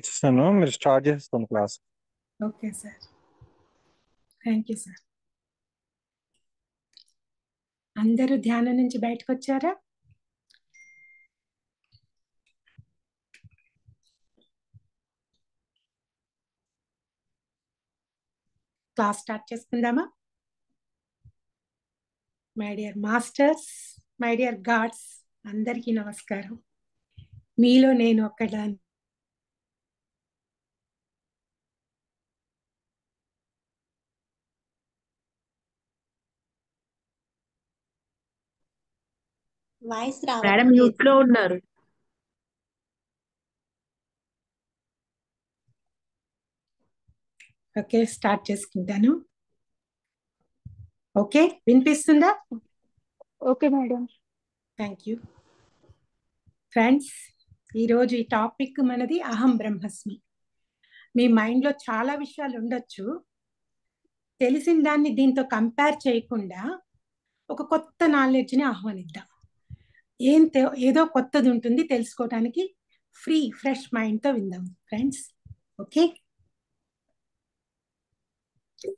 ఇచ్చేసాను, మీరు స్టార్ట్ చేస్తాను class. Okay sir, thank you sir. అందరూ ధ్యానం నుంచి బయటకు వచ్చారా? క్లాస్ స్టార్ట్ చేసుకుందామా? My dear masters, my dear God's, అందరికీ నమస్కారం. మీలో నేను ఒక్కదాన్ని. వాయిస్ మేడం రావట్లేదు. మ్యూట్ లో ఉన్నారు. ఓకే, స్టార్ట్ చేసుకుంటాను. ఓకే, వినిపిస్తుందా? Okay madam. Thank you. Friends, ఈరోజు ఈ టాపిక్ మనది అహం బ్రహ్మస్మి. మీ మైండ్లో చాలా విషయాలు ఉండొచ్చు. తెలిసిన దాన్ని దీంతో కంపేర్ చేయకుండా ఒక కొత్త నాలెడ్జ్ని ఆహ్వానిద్దాం. ఏదో కొత్తది ఉంటుంది తెలుసుకోవడానికి. ఫ్రెష్ మైండ్తో విందాం ఫ్రెండ్స్. ఓకే,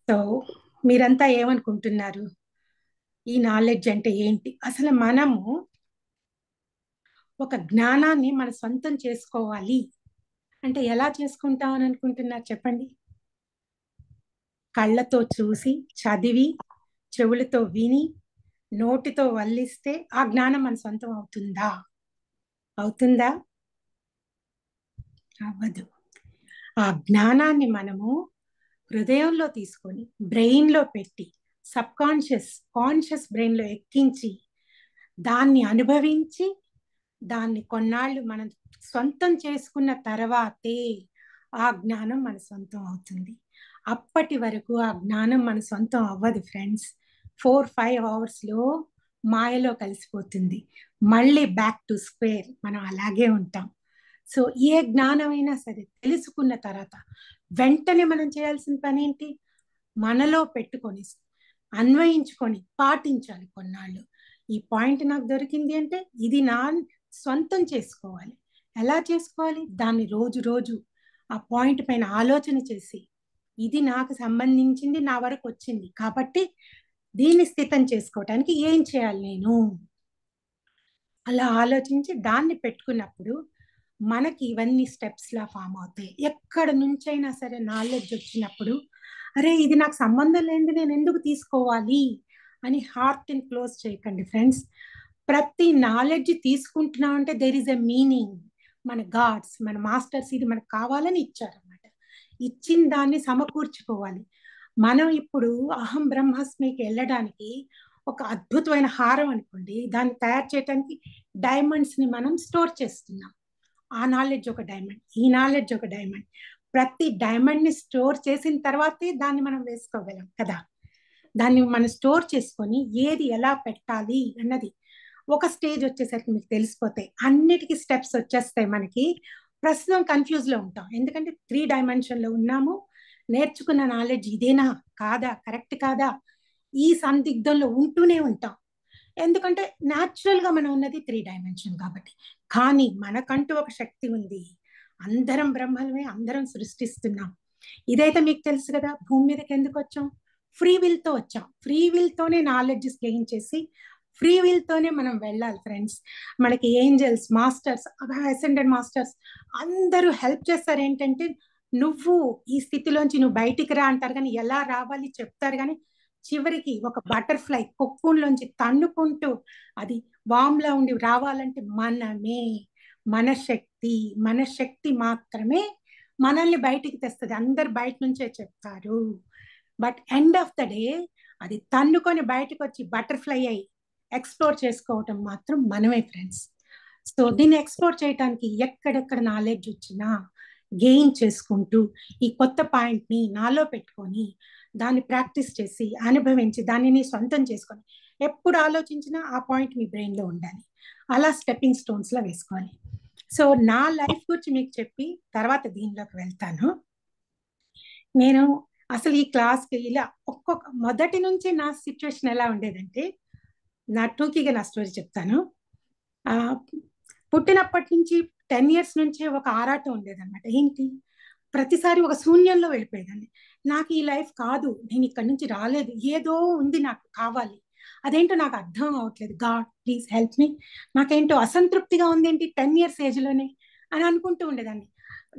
సో మీరంతా ఏమనుకుంటున్నారు? ఈ నాలెడ్జ్ అంటే ఏంటి? అసలు మనము ఒక జ్ఞానాన్ని మన సొంతం చేసుకోవాలి అంటే ఎలా చేసుకుంటామని అనుకుంటున్నారు చెప్పండి. కళ్ళతో చూసి, చదివి, చెవులతో విని, నోటితో వల్లిస్తే ఆ జ్ఞానం మన సొంతం అవుతుందా? అవుతుందా? అవ్వదు. ఆ జ్ఞానాన్ని మనము హృదయంలో తీసుకొని బ్రెయిన్లో పెట్టి కాన్షియస్ బ్రెయిన్లో ఎక్కించి దాన్ని అనుభవించి దాన్ని కొన్నాళ్ళు మనం సొంతం చేసుకున్న తర్వాతే ఆ జ్ఞానం మన సొంతం అవుతుంది. అప్పటి వరకు ఆ జ్ఞానం మన సొంతం అవ్వదు ఫ్రెండ్స్. 4-5 అవర్స్లో మాయలో కలిసిపోతుంది. మళ్ళీ బ్యాక్ టు స్క్వేర్ మనం అలాగే ఉంటాం. సో ఏ జ్ఞానమైనా సరే తెలుసుకున్న తర్వాత వెంటనే మనం చేయాల్సిన పని ఏంటి? మనలో పెట్టుకొని అన్వయించుకొని పాటించాలి కొన్నాళ్ళు. ఈ పాయింట్ నాకు దొరికింది అంటే ఇది నా సొంతం చేసుకోవాలి. ఎలా చేసుకోవాలి? దాన్ని రోజు రోజు ఆ పాయింట్ పైన ఆలోచన చేసి ఇది నాకు సంబంధించింది, నా వరకు వచ్చింది కాబట్టి దీన్ని స్థితం చేసుకోవటానికి ఏం చేయాలి నేను అలా ఆలోచించి దాన్ని పెట్టుకున్నప్పుడు మనకి ఇవన్నీ స్టెప్స్ లా ఫామ్ అవుతాయి. ఎక్కడ నుంచైనా సరే నాలెడ్జ్ వచ్చినప్పుడు అరే ఇది నాకు సంబంధం లేనిది నేను ఎందుకు తీసుకోవాలి అని హార్ట్ని క్లోజ్ చేయకండి ఫ్రెండ్స్. ప్రతి నాలెడ్జ్ తీసుకుంటున్నాం అంటే దెర్ ఈజ్ ఎ మీనింగ్. మన గాడ్స్, మన మాస్టర్స్ ఇది మనకు కావాలని ఇచ్చారన్నమాట. ఇచ్చిన దాన్ని సమకూర్చుకోవాలి. మనం ఇప్పుడు అహం బ్రహ్మాస్మికి వెళ్ళడానికి ఒక అద్భుతమైన హారం అనుకోండి, దాన్ని తయారు చేయడానికి డైమండ్స్ని మనం స్టోర్ చేస్తున్నాం. ఆ నాలెడ్జ్ ఒక డైమండ్, ఈ నాలెడ్జ్ ఒక డైమండ్. ప్రతి డైమండ్ని స్టోర్ చేసిన తర్వాతే దాన్ని మనం వేసుకోగలం కదా. దాన్ని మనం స్టోర్ చేసుకొని ఏది ఎలా పెట్టాలి అన్నది ఒక స్టేజ్ వచ్చేసరికి మీకు తెలిసిపోతాయి. అన్నిటికీ స్టెప్స్ వచ్చేస్తాయి మనకి. ప్రస్తుతం కన్ఫ్యూజ్లో ఉంటాం, ఎందుకంటే 3 డైమెన్షన్లో ఉన్నాము. నేర్చుకున్న నాలెడ్జ్ ఇదేనా కాదా, కరెక్ట్ కాదా, ఈ సందిగ్ధంలో ఉంటూనే ఉంటాం. ఎందుకంటే న్యాచురల్గా మనం ఉన్నది 3 డైమెన్షన్ కాబట్టి. కానీ మనకంటూ ఒక శక్తి ఉంది. అందరం బ్రహ్మలమే, అందరం సృష్టిస్తున్నాం. ఇదైతే మీకు తెలుసు కదా. భూమి మీదకి ఎందుకు వచ్చాం? ఫ్రీ విల్తో వచ్చాం. ఫ్రీ విల్తోనే నాలెడ్జ్ గెయిన్ చేసి ఫ్రీ విల్తోనే మనం వెళ్ళాలి ఫ్రెండ్స్. మనకి ఏంజల్స్, మాస్టర్స్, అసెండెడ్ మాస్టర్స్ అందరూ హెల్ప్ చేస్తారు. ఏంటంటే నువ్వు ఈ స్థితిలోంచి నువ్వు బయటికి రా అంటారు, కానీ ఎలా రావాలి చెప్తారు. కానీ చివరికి ఒక బటర్ఫ్లై కొక్కున్లోంచి తన్నుకుంటూ అది వామ్లా ఉండి రావాలంటే మన శక్తి మాత్రమే మనల్ని బయటికి తెస్తుంది. అందరు బయట నుంచే చెప్తారు, but end of the day అది తన్నుకొని బయటకు వచ్చి బటర్ఫ్లై అయి ఎక్స్ప్లోర్ చేసుకోవటం మాత్రం మనమే ఫ్రెండ్స్. సో దీన్ని ఎక్స్ప్లోర్ చేయడానికి ఎక్కడెక్కడ నాలెడ్జ్ వచ్చినా గెయిన్ చేసుకుంటూ ఈ కొత్త పాయింట్ని నాలో పెట్టుకొని దాన్ని ప్రాక్టీస్ చేసి అనుభవించి దానిని సొంతం చేసుకొని ఎప్పుడు ఆలోచించినా ఆ పాయింట్ మీ బ్రెయిన్లో ఉండాలి. అలా స్టెప్పింగ్ స్టోన్స్లో వేసుకోవాలి. సో నా లైఫ్ గురించి మీకు చెప్పి తర్వాత దీనిలోకి వెళ్తాను. నేను అసలు ఈ క్లాస్కి ఇలా మొదటి నుంచి నా సిచ్యువేషన్ ఎలా ఉండేదంటే, నా టూకీగా నా స్టోరీ చెప్తాను. పుట్టినప్పటి నుంచి 10 years నుంచే ఒక ఆరాటం ఉండేదన్నమాట. ఏంటి, ప్రతిసారి ఒక శూన్యంలో వెళ్ళిపోయేదాన్ని. నాకు ఈ లైఫ్ కాదు, నేను ఇక్కడి నుంచి రాలేదు, ఏదో ఉంది నాకు కావాలి, అదేంటో నాకు అర్థం అవ్వట్లేదు, గాడ్ ప్లీజ్ హెల్ప్ మీ, నాకేంటో అసంతృప్తిగా ఉంది ఏంటి 10 years ఏజ్లోనే అని అనుకుంటూ ఉండేదాన్ని.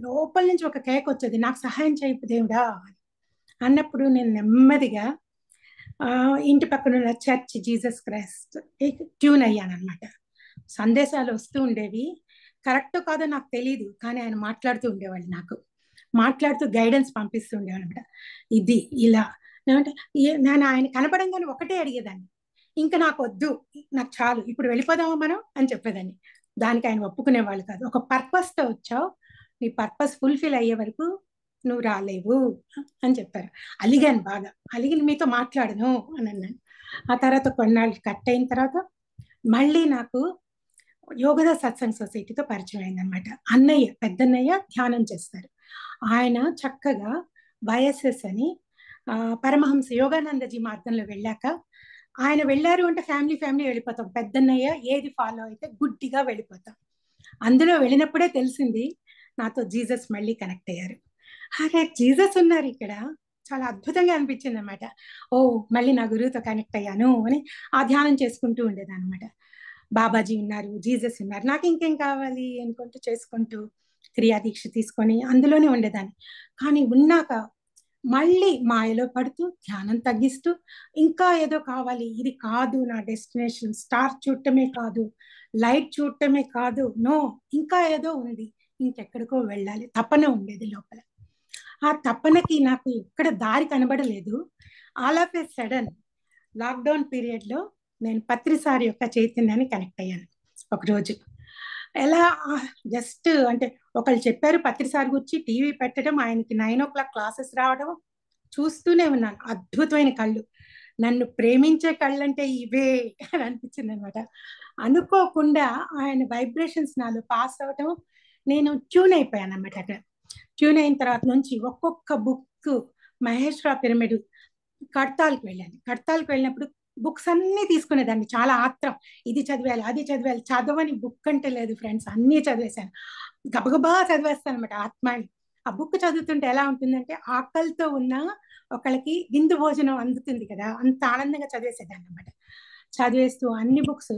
లోపల నుంచి ఒక కేక్ వచ్చేది, నాకు సహాయం చేయు దేవుడా అని. అన్నప్పుడు నేను నెమ్మదిగా ఇంటి పక్కన ఉన్న చర్చ్ జీసస్ క్రైస్ట్ ట్యూన్ అయ్యాను అనమాట. సందేశాలు వస్తూ ఉండేవి, కరెక్ట్ కాదో నాకు తెలియదు, కానీ ఆయన మాట్లాడుతూ ఉండేవాళ్ళు, నాకు మాట్లాడుతూ గైడెన్స్ పంపిస్తూ ఉండేవాళ్ళు అనమాట. ఇది ఇలా ఏమంటే నేను ఆయన కనపడంగానే ఒకటే అడిగేదాన్ని, ఇంకా నాకు వద్దు, నాకు చాలు, ఇప్పుడు వెళ్ళిపోదామా మనం అని చెప్పేదాన్ని. దానికి ఆయన ఒప్పుకునేవాళ్ళు కాదు. ఒక పర్పస్తో వచ్చావు, నీ పర్పస్ ఫుల్ఫిల్ అయ్యే వరకు నువ్వు రాలేవు అని చెప్పారు. అలిగాను బాగా, అలిగి మీతో మాట్లాడను అని అన్నాను. ఆ తర్వాత కొన్నాళ్ళు కట్ అయిన తర్వాత మళ్ళీ నాకు యోగద సత్సంగ్ సొసైటీతో పరిచయం అయిందనమాట. అన్నయ్య, పెద్దన్నయ్య ధ్యానం చేస్తారు. ఆయన చక్కగా వైఎస్ఎస్ అని పరమహంస యోగానందజీ మార్గంలో వెళ్ళాక, ఆయన వెళ్ళారు అంటే ఫ్యామిలీ వెళ్ళిపోతాం, పెద్దన్నయ్య ఏది ఫాలో అయితే గుడ్డిగా వెళ్ళిపోతాం. అందులో వెళ్ళినప్పుడే తెలిసింది, నాతో జీసస్ మళ్ళీ కనెక్ట్ అయ్యారు. అరే జీసస్ ఉన్నారు ఇక్కడ, చాలా అద్భుతంగా అనిపించింది అనమాట. ఓ మళ్ళీ నా గురువుతో కనెక్ట్ అయ్యాను అని ఆ ధ్యానం చేసుకుంటూ ఉండేదన్నమాట. బాబాజీ ఉన్నారు, జీసస్ ఉన్నారు, నాకు ఇంకేం కావాలి అనుకుంటూ చేసుకుంటూ క్రియాదీక్ష తీసుకొని అందులోనే ఉండేదాన్ని. కానీ ఉన్నాక మళ్ళీ మాయలో పడుతూ ధ్యానం తగ్గిస్తూ ఇంకా ఏదో కావాలి, ఇది కాదు నా డెస్టినేషన్, స్టార్ చూడటమే కాదు, లైట్ చూడటమే కాదు, నో ఇంకా ఏదో ఉంది, ఇంకెక్కడికో వెళ్ళాలి తపన ఉండేది లోపల. ఆ తపనకి నాకు ఎక్కడ దారి కనబడలేదు. All of a sudden lockdown పీరియడ్లో నేను పత్రిసారి యొక్క చైతన్యాన్ని కనెక్ట్ అయ్యాను ఒకరోజు. ఎలా జస్ట్ అంటే ఒకళ్ళు చెప్పారు పత్రిసారి గురించి, టీవీ పెట్టడం, ఆయనకి 9 o'clock క్లాసెస్ రావడం చూస్తూనే ఉన్నాను. అద్భుతమైన కళ్ళు, నన్ను ప్రేమించే కళ్ళు అంటే ఇవే అని అనిపించింది అనమాట. అనుకోకుండా ఆయన వైబ్రేషన్స్ నాలో పాస్ అవటం, నేను ట్యూన్ అయిపోయాను అనమాట. అక్కడ ట్యూన్ అయిన తర్వాత నుంచి ఒక్కొక్క బుక్, మహేశ్వర పిరమిడ్, కడతాల్కి వెళ్ళాను. కడతాల్కి వెళ్ళినప్పుడు బుక్స్ అన్నీ తీసుకునేదాన్ని, చాలా ఆత్రం, ఇది చదివాలి అది చదివాలి, చదవని బుక్ అంటే లేదు ఫ్రెండ్స్, అన్నీ చదివేశాను, గబగబా చదివేస్తాను అనమాట ఆత్మాని. ఆ బుక్ చదువుతుంటే ఎలా ఉంటుందంటే, ఆకలితో ఉన్న ఒకళ్ళకి విందు భోజనం అందుతుంది కదా, అంత ఆనందంగా చదివేసేదాన్ని అనమాట. చదివేస్తూ అన్ని బుక్స్,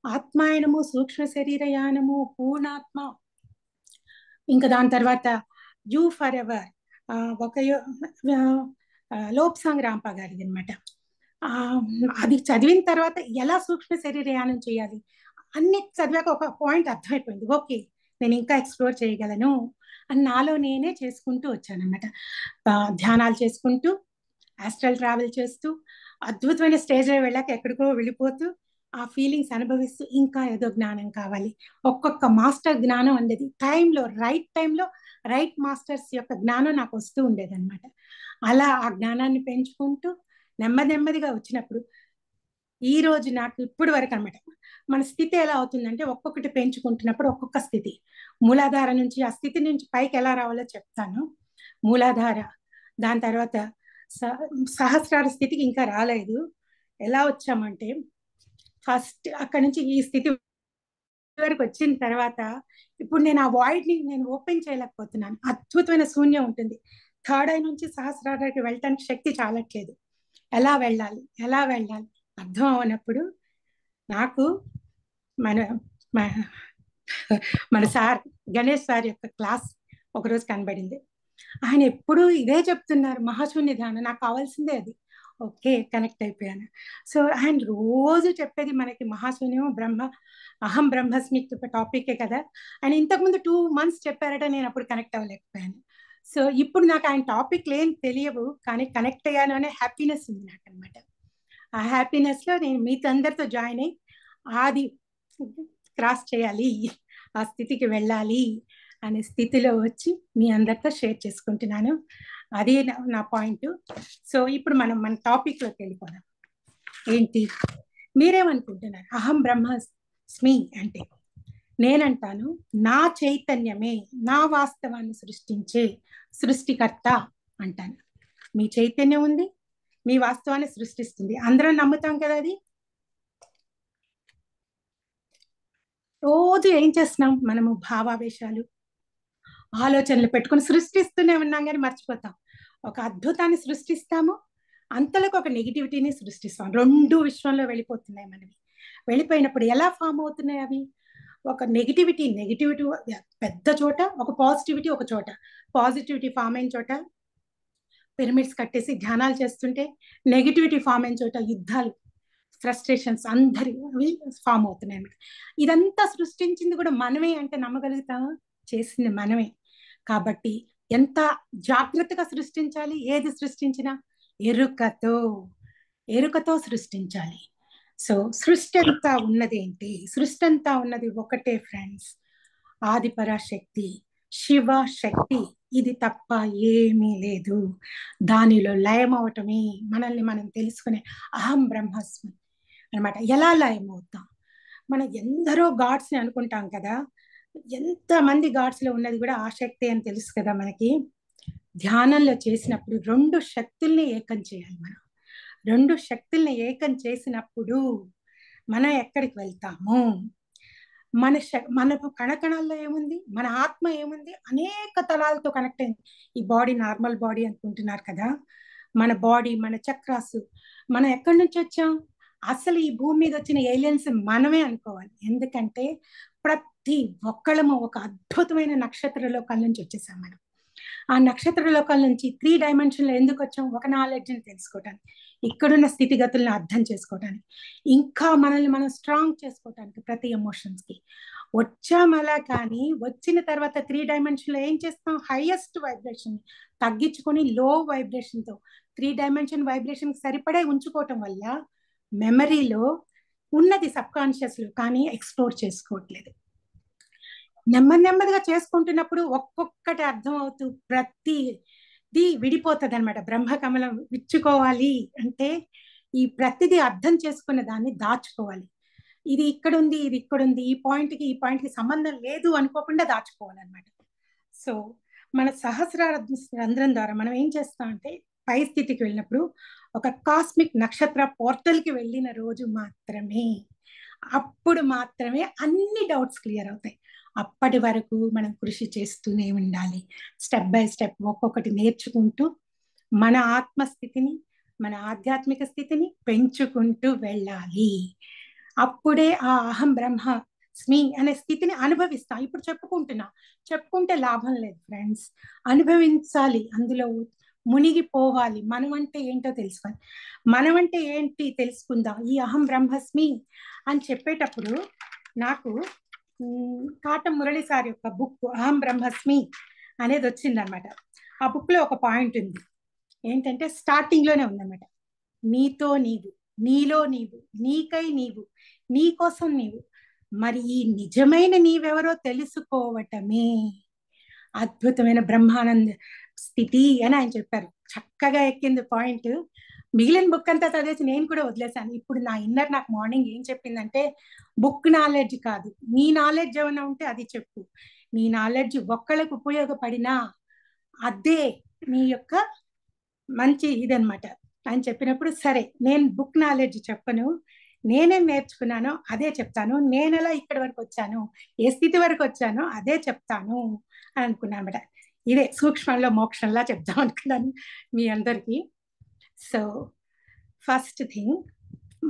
ఆత్మాయనము, సూక్ష్మ శరీరయానము, పూర్ణాత్మ, ఇంకా దాని తర్వాత యూ ఫర్ ఎవర్, ఒక లోప్సాంగ్ రాంపా గారిది అనమాట. అది చదివిన తర్వాత ఎలా సూక్ష్మ శరీరయానం చేయాలి అన్ని చదివాక ఒక పాయింట్ అర్థమైపోయింది, ఓకే నేను ఇంకా ఎక్స్ప్లోర్ చేయగలను అని నాలో నేనే చేసుకుంటూ వచ్చాను అనమాట. ధ్యానాలు చేసుకుంటూ, ఆస్ట్రల్ ట్రావెల్ చేస్తూ, అద్భుతమైన స్టేజ్లో వెళ్ళాక ఎక్కడికో వెళ్ళిపోతూ, ఆ ఫీలింగ్స్ అనుభవిస్తూ ఇంకా ఏదో జ్ఞానం కావాలి. ఒక్కొక్క మాస్టర్ జ్ఞానం అనేది టైంలో, రైట్ మాస్టర్స్ యొక్క జ్ఞానం నాకు వస్తూ ఉండేదన్నమాట. అలా ఆ జ్ఞానాన్ని పెంచుకుంటూ నెమ్మదిగా వచ్చినప్పుడు ఈ రోజు నాకు ఇప్పుడు వరకు అనమాట, మన స్థితి ఎలా అవుతుందంటే ఒక్కొక్కటి పెంచుకుంటున్నప్పుడు ఒక్కొక్క స్థితి, మూలాధార నుంచి ఆ స్థితి నుంచి పైకి ఎలా రావాలో చెప్తాను. మూలాధార, దాని తర్వాత సహస్రార స్థితికి ఇంకా రాలేదు. ఎలా వచ్చామంటే ఫస్ట్ అక్కడ నుంచి ఈ స్థితి వరకు వచ్చిన తర్వాత ఇప్పుడు నేను ఆ వాయిడ్ ని నేను ఓపెన్ చేయలేకపోతున్నాను. అద్భుతమైన శూన్యం ఉంటుంది. థర్డ్ ఐ నుంచి సహస్రారానికి వెళ్ళటానికి శక్తి చాలట్లేదు. ఎలా వెళ్ళాలి అర్థం అవనప్పుడు నాకు మన సార్ గణేష్ సార్ యొక్క క్లాస్ ఒకరోజు కనబడింది. ఆయన ఎప్పుడూ ఇదే చెప్తున్నారు, మహాశూన్య ధ్యానం, నాకు కావాల్సిందే అది. ఓకే కనెక్ట్ అయిపోయాను. సో ఆయన రోజు చెప్పేది మనకి మహాశూన్యం, అహం బ్రహ్మస్మి టాపికే కదా. ఆయన ఇంతకుముందు 2 months చెప్పారట, నేను అప్పుడు కనెక్ట్ అవ్వలేకపోయాను. సో ఇప్పుడు నాకు ఆయన టాపిక్లు ఏం తెలియవు, కానీ కనెక్ట్ అయ్యాను అనే హ్యాపీనెస్ ఉంది నాకు అనమాట. ఆ హ్యాపీనెస్లో నేను మీతో అందరితో జాయిన్ అయ్యి ఆది క్రాస్ చేయాలి, ఆ స్థితికి వెళ్ళాలి అనే స్థితిలో వచ్చి మీ అందరితో షేర్ చేసుకుంటున్నాను. అదే నా పాయింట్. సో ఇప్పుడు మనం మన టాపిక్లోకి వెళ్ళిపోదాం. ఏంటి మీరేమనుకుంటున్నారు? అహం బ్రహ్మస్మి అంటే నేనంటాను, నా చైతన్యమే నా వాస్తవాన్ని సృష్టించే సృష్టికర్త అంటాను. మీ చైతన్యం ఉంది, మీ వాస్తవాన్ని సృష్టిస్తుంది. అందరం నమ్ముతాం కదా అది. రోజు ఏం చేస్తున్నాం మనము? భావావేశాలు, ఆలోచనలు పెట్టుకొని సృష్టిస్తూనే ఉన్నాం కానీ మర్చిపోతాం. ఒక అద్భుతాన్ని సృష్టిస్తాము, అంతలోకి ఒక నెగిటివిటీని సృష్టిస్తాం. రెండు విశ్వంలో వెళ్ళిపోతున్నాయి మనవి. వెళ్ళిపోయినప్పుడు ఎలా ఫామ్ అవుతున్నాయి అవి? ఒక నెగిటివిటీ పెద్ద చోట, ఒక పాజిటివిటీ ఒక చోట. పాజిటివిటీ ఫామ్ అయిన చోట పిరమిడ్స్ కట్టేసి ధ్యానాలు చేస్తుంటే, నెగిటివిటీ ఫామ్ అయిన చోట యుద్ధాలు, ఫ్రస్ట్రేషన్స్ అందరి అవి ఫామ్ అవుతున్నాయి అన్నమాట. ఇదంతా సృష్టించింది కూడా మనమే అంటే నమ్మగలుగుతామా? చేసింది మనమే. కాబట్టి ఎంత జాగ్రత్తగా సృష్టించాలి? ఏది సృష్టించినా ఎరుకతో, ఎరుకతో సృష్టించాలి. సో సృష్టి అంతా ఉన్నది ఏంటి? సృష్టి అంతా ఉన్నది ఒకటే ఫ్రెండ్స్, ఆదిపరాశక్తి, శివ శక్తి. ఇది తప్ప ఏమీ లేదు. దానిలో లయం అవటమే మనల్ని మనం తెలుసుకునే అహం బ్రహ్మస్మి అనమాట. ఎలా లయం అవుతాం? మనం ఎందరో గాడ్స్ని అనుకుంటాం కదా, ఎంతమంది గాడ్స్లో ఉన్నది కూడా ఆ శక్తి అని తెలుసు కదా మనకి. ధ్యానంలో చేసినప్పుడు రెండు శక్తుల్ని ఏకం చేయాలి మనం. రెండు శక్తుల్ని ఏకం చేసినప్పుడు మనం ఎక్కడికి వెళ్తాము? మన కణకణాల్లో ఏముంది? మన ఆత్మ ఏముంది? అనేక తలాలతో కనెక్ట్ అయింది. ఈ బాడీ నార్మల్ బాడీ అనుకుంటున్నారు కదా, మన బాడీ, మన చక్రాసు, మనం ఎక్కడి నుంచి వచ్చాం? అసలు ఈ భూమి మీద వచ్చిన ఏలియన్స్ మనమే అనుకోవాలి. ఎందుకంటే ప్రతి ఒక్కళ్ళము ఒక అద్భుతమైన నక్షత్ర లోకాల నుంచి వచ్చేసాం మనం. ఆ నక్షత్ర లోకాల నుంచి 3 డైమెన్షన్లో ఎందుకు వచ్చాం? ఒక నాలెడ్జ్ని తెలుసుకోవటానికి, ఇక్కడున్న స్థితిగతులను అర్థం చేసుకోవటానికి, ఇంకా మనల్ని మనం స్ట్రాంగ్ చేసుకోవటానికి. ప్రతి ఎమోషన్స్కి వచ్చాం అలా. కానీ వచ్చిన తర్వాత 3 డైమెన్షన్లో ఏం చేస్తాం? హైయెస్ట్ వైబ్రేషన్ తగ్గించుకొని లో వైబ్రేషన్తో 3 డైమెన్షన్ వైబ్రేషన్ సరిపడే ఉంచుకోవటం వల్ల మెమరీలో ఉన్నది సబ్ కాన్షియస్లో, కానీ ఎక్స్ప్లోర్ చేసుకోవట్లేదు. నెమ్మదిగా చేసుకుంటున్నప్పుడు ఒక్కొక్కటి అర్థం అవుతూ ప్రతిది విడిపోతుంది అనమాట. బ్రహ్మకమలం విచ్చుకోవాలి అంటే ఈ ప్రతిదీ అర్థం చేసుకున్న దాన్ని దాచుకోవాలి. ఇది ఇక్కడ ఉంది, ఇది ఇక్కడ ఉంది, ఈ పాయింట్కి సంబంధం లేదు అనుకోకుండా దాచుకోవాలన్నమాట. సో మన సహస్రార రంధ్రం ద్వారా మనం ఏం చేస్తామంటే, పై స్థితికి వెళ్ళినప్పుడు ఒక కాస్మిక్ నక్షత్ర పోర్టల్కి వెళ్ళిన రోజు మాత్రమే, అప్పుడు మాత్రమే అన్ని డౌట్స్ క్లియర్ అవుతాయి. అప్పటి వరకు మనం కృషి చేస్తూనే ఉండాలి. స్టెప్ బై స్టెప్ ఒక్కొక్కటి నేర్చుకుంటూ మన ఆత్మస్థితిని, మన ఆధ్యాత్మిక స్థితిని పెంచుకుంటూ వెళ్ళాలి. అప్పుడే ఆ అహం బ్రహ్మస్మి అనే స్థితిని అనుభవిస్తాం. ఇప్పుడు చెప్పుకుంటే లాభం లేదు ఫ్రెండ్స్, అనుభవించాలి. అందులో మునిగిపోవాలి. మనం అంటే ఏంటో తెలుసుకోవాలి. మనం అంటే ఏంటి తెలుసుకుందాం. ఈ అహం బ్రహ్మస్మి అని చెప్పేటప్పుడు నాకు కాటం మురళి సార్ యొక్క బుక్ అహం బ్రహ్మస్మి అనేది వచ్చిందనమాట. ఆ బుక్లో ఒక పాయింట్ ఉంది. ఏంటంటే స్టార్టింగ్లోనే ఉందన్నమాట. నీతో నీవు, నీలో నీవు, నీకై నీవు, నీ కోసం నీవు. మరి ఈ నిజమైన నీవెవరో తెలుసుకోవటమే అద్భుతమైన బ్రహ్మానంద స్థితి అని ఆయన చెప్పారు. చక్కగా ఎక్కింది పాయింట్. మిగిలిన బుక్ అంతా చదివేసి నేను కూడా వదిలేశాను. ఇప్పుడు నా ఇన్నర్ నాకు మార్నింగ్ ఏం చెప్పిందంటే, బుక్ నాలెడ్జ్ కాదు, నీ నాలెడ్జ్ ఏమైనా ఉంటే అది చెప్పు. నీ నాలెడ్జ్ ఒక్కళ్ళకి ఉపయోగపడినా అదే నీ యొక్క మంచి ఇదనమాట అని చెప్పినప్పుడు, సరే నేను బుక్ నాలెడ్జ్ చెప్పను, నేనేం నేర్చుకున్నానో అదే చెప్తాను, నేను ఎలా ఇక్కడి వరకు వచ్చాను, ఏ స్థితి వరకు వచ్చానో అదే చెప్తాను అని అనుకున్నాను అనమాట. ఇదే సూక్ష్మంలో మోక్షంలా చెప్తాం అనుకున్నాను మీ అందరికీ. సో ఫస్ట్ థింగ్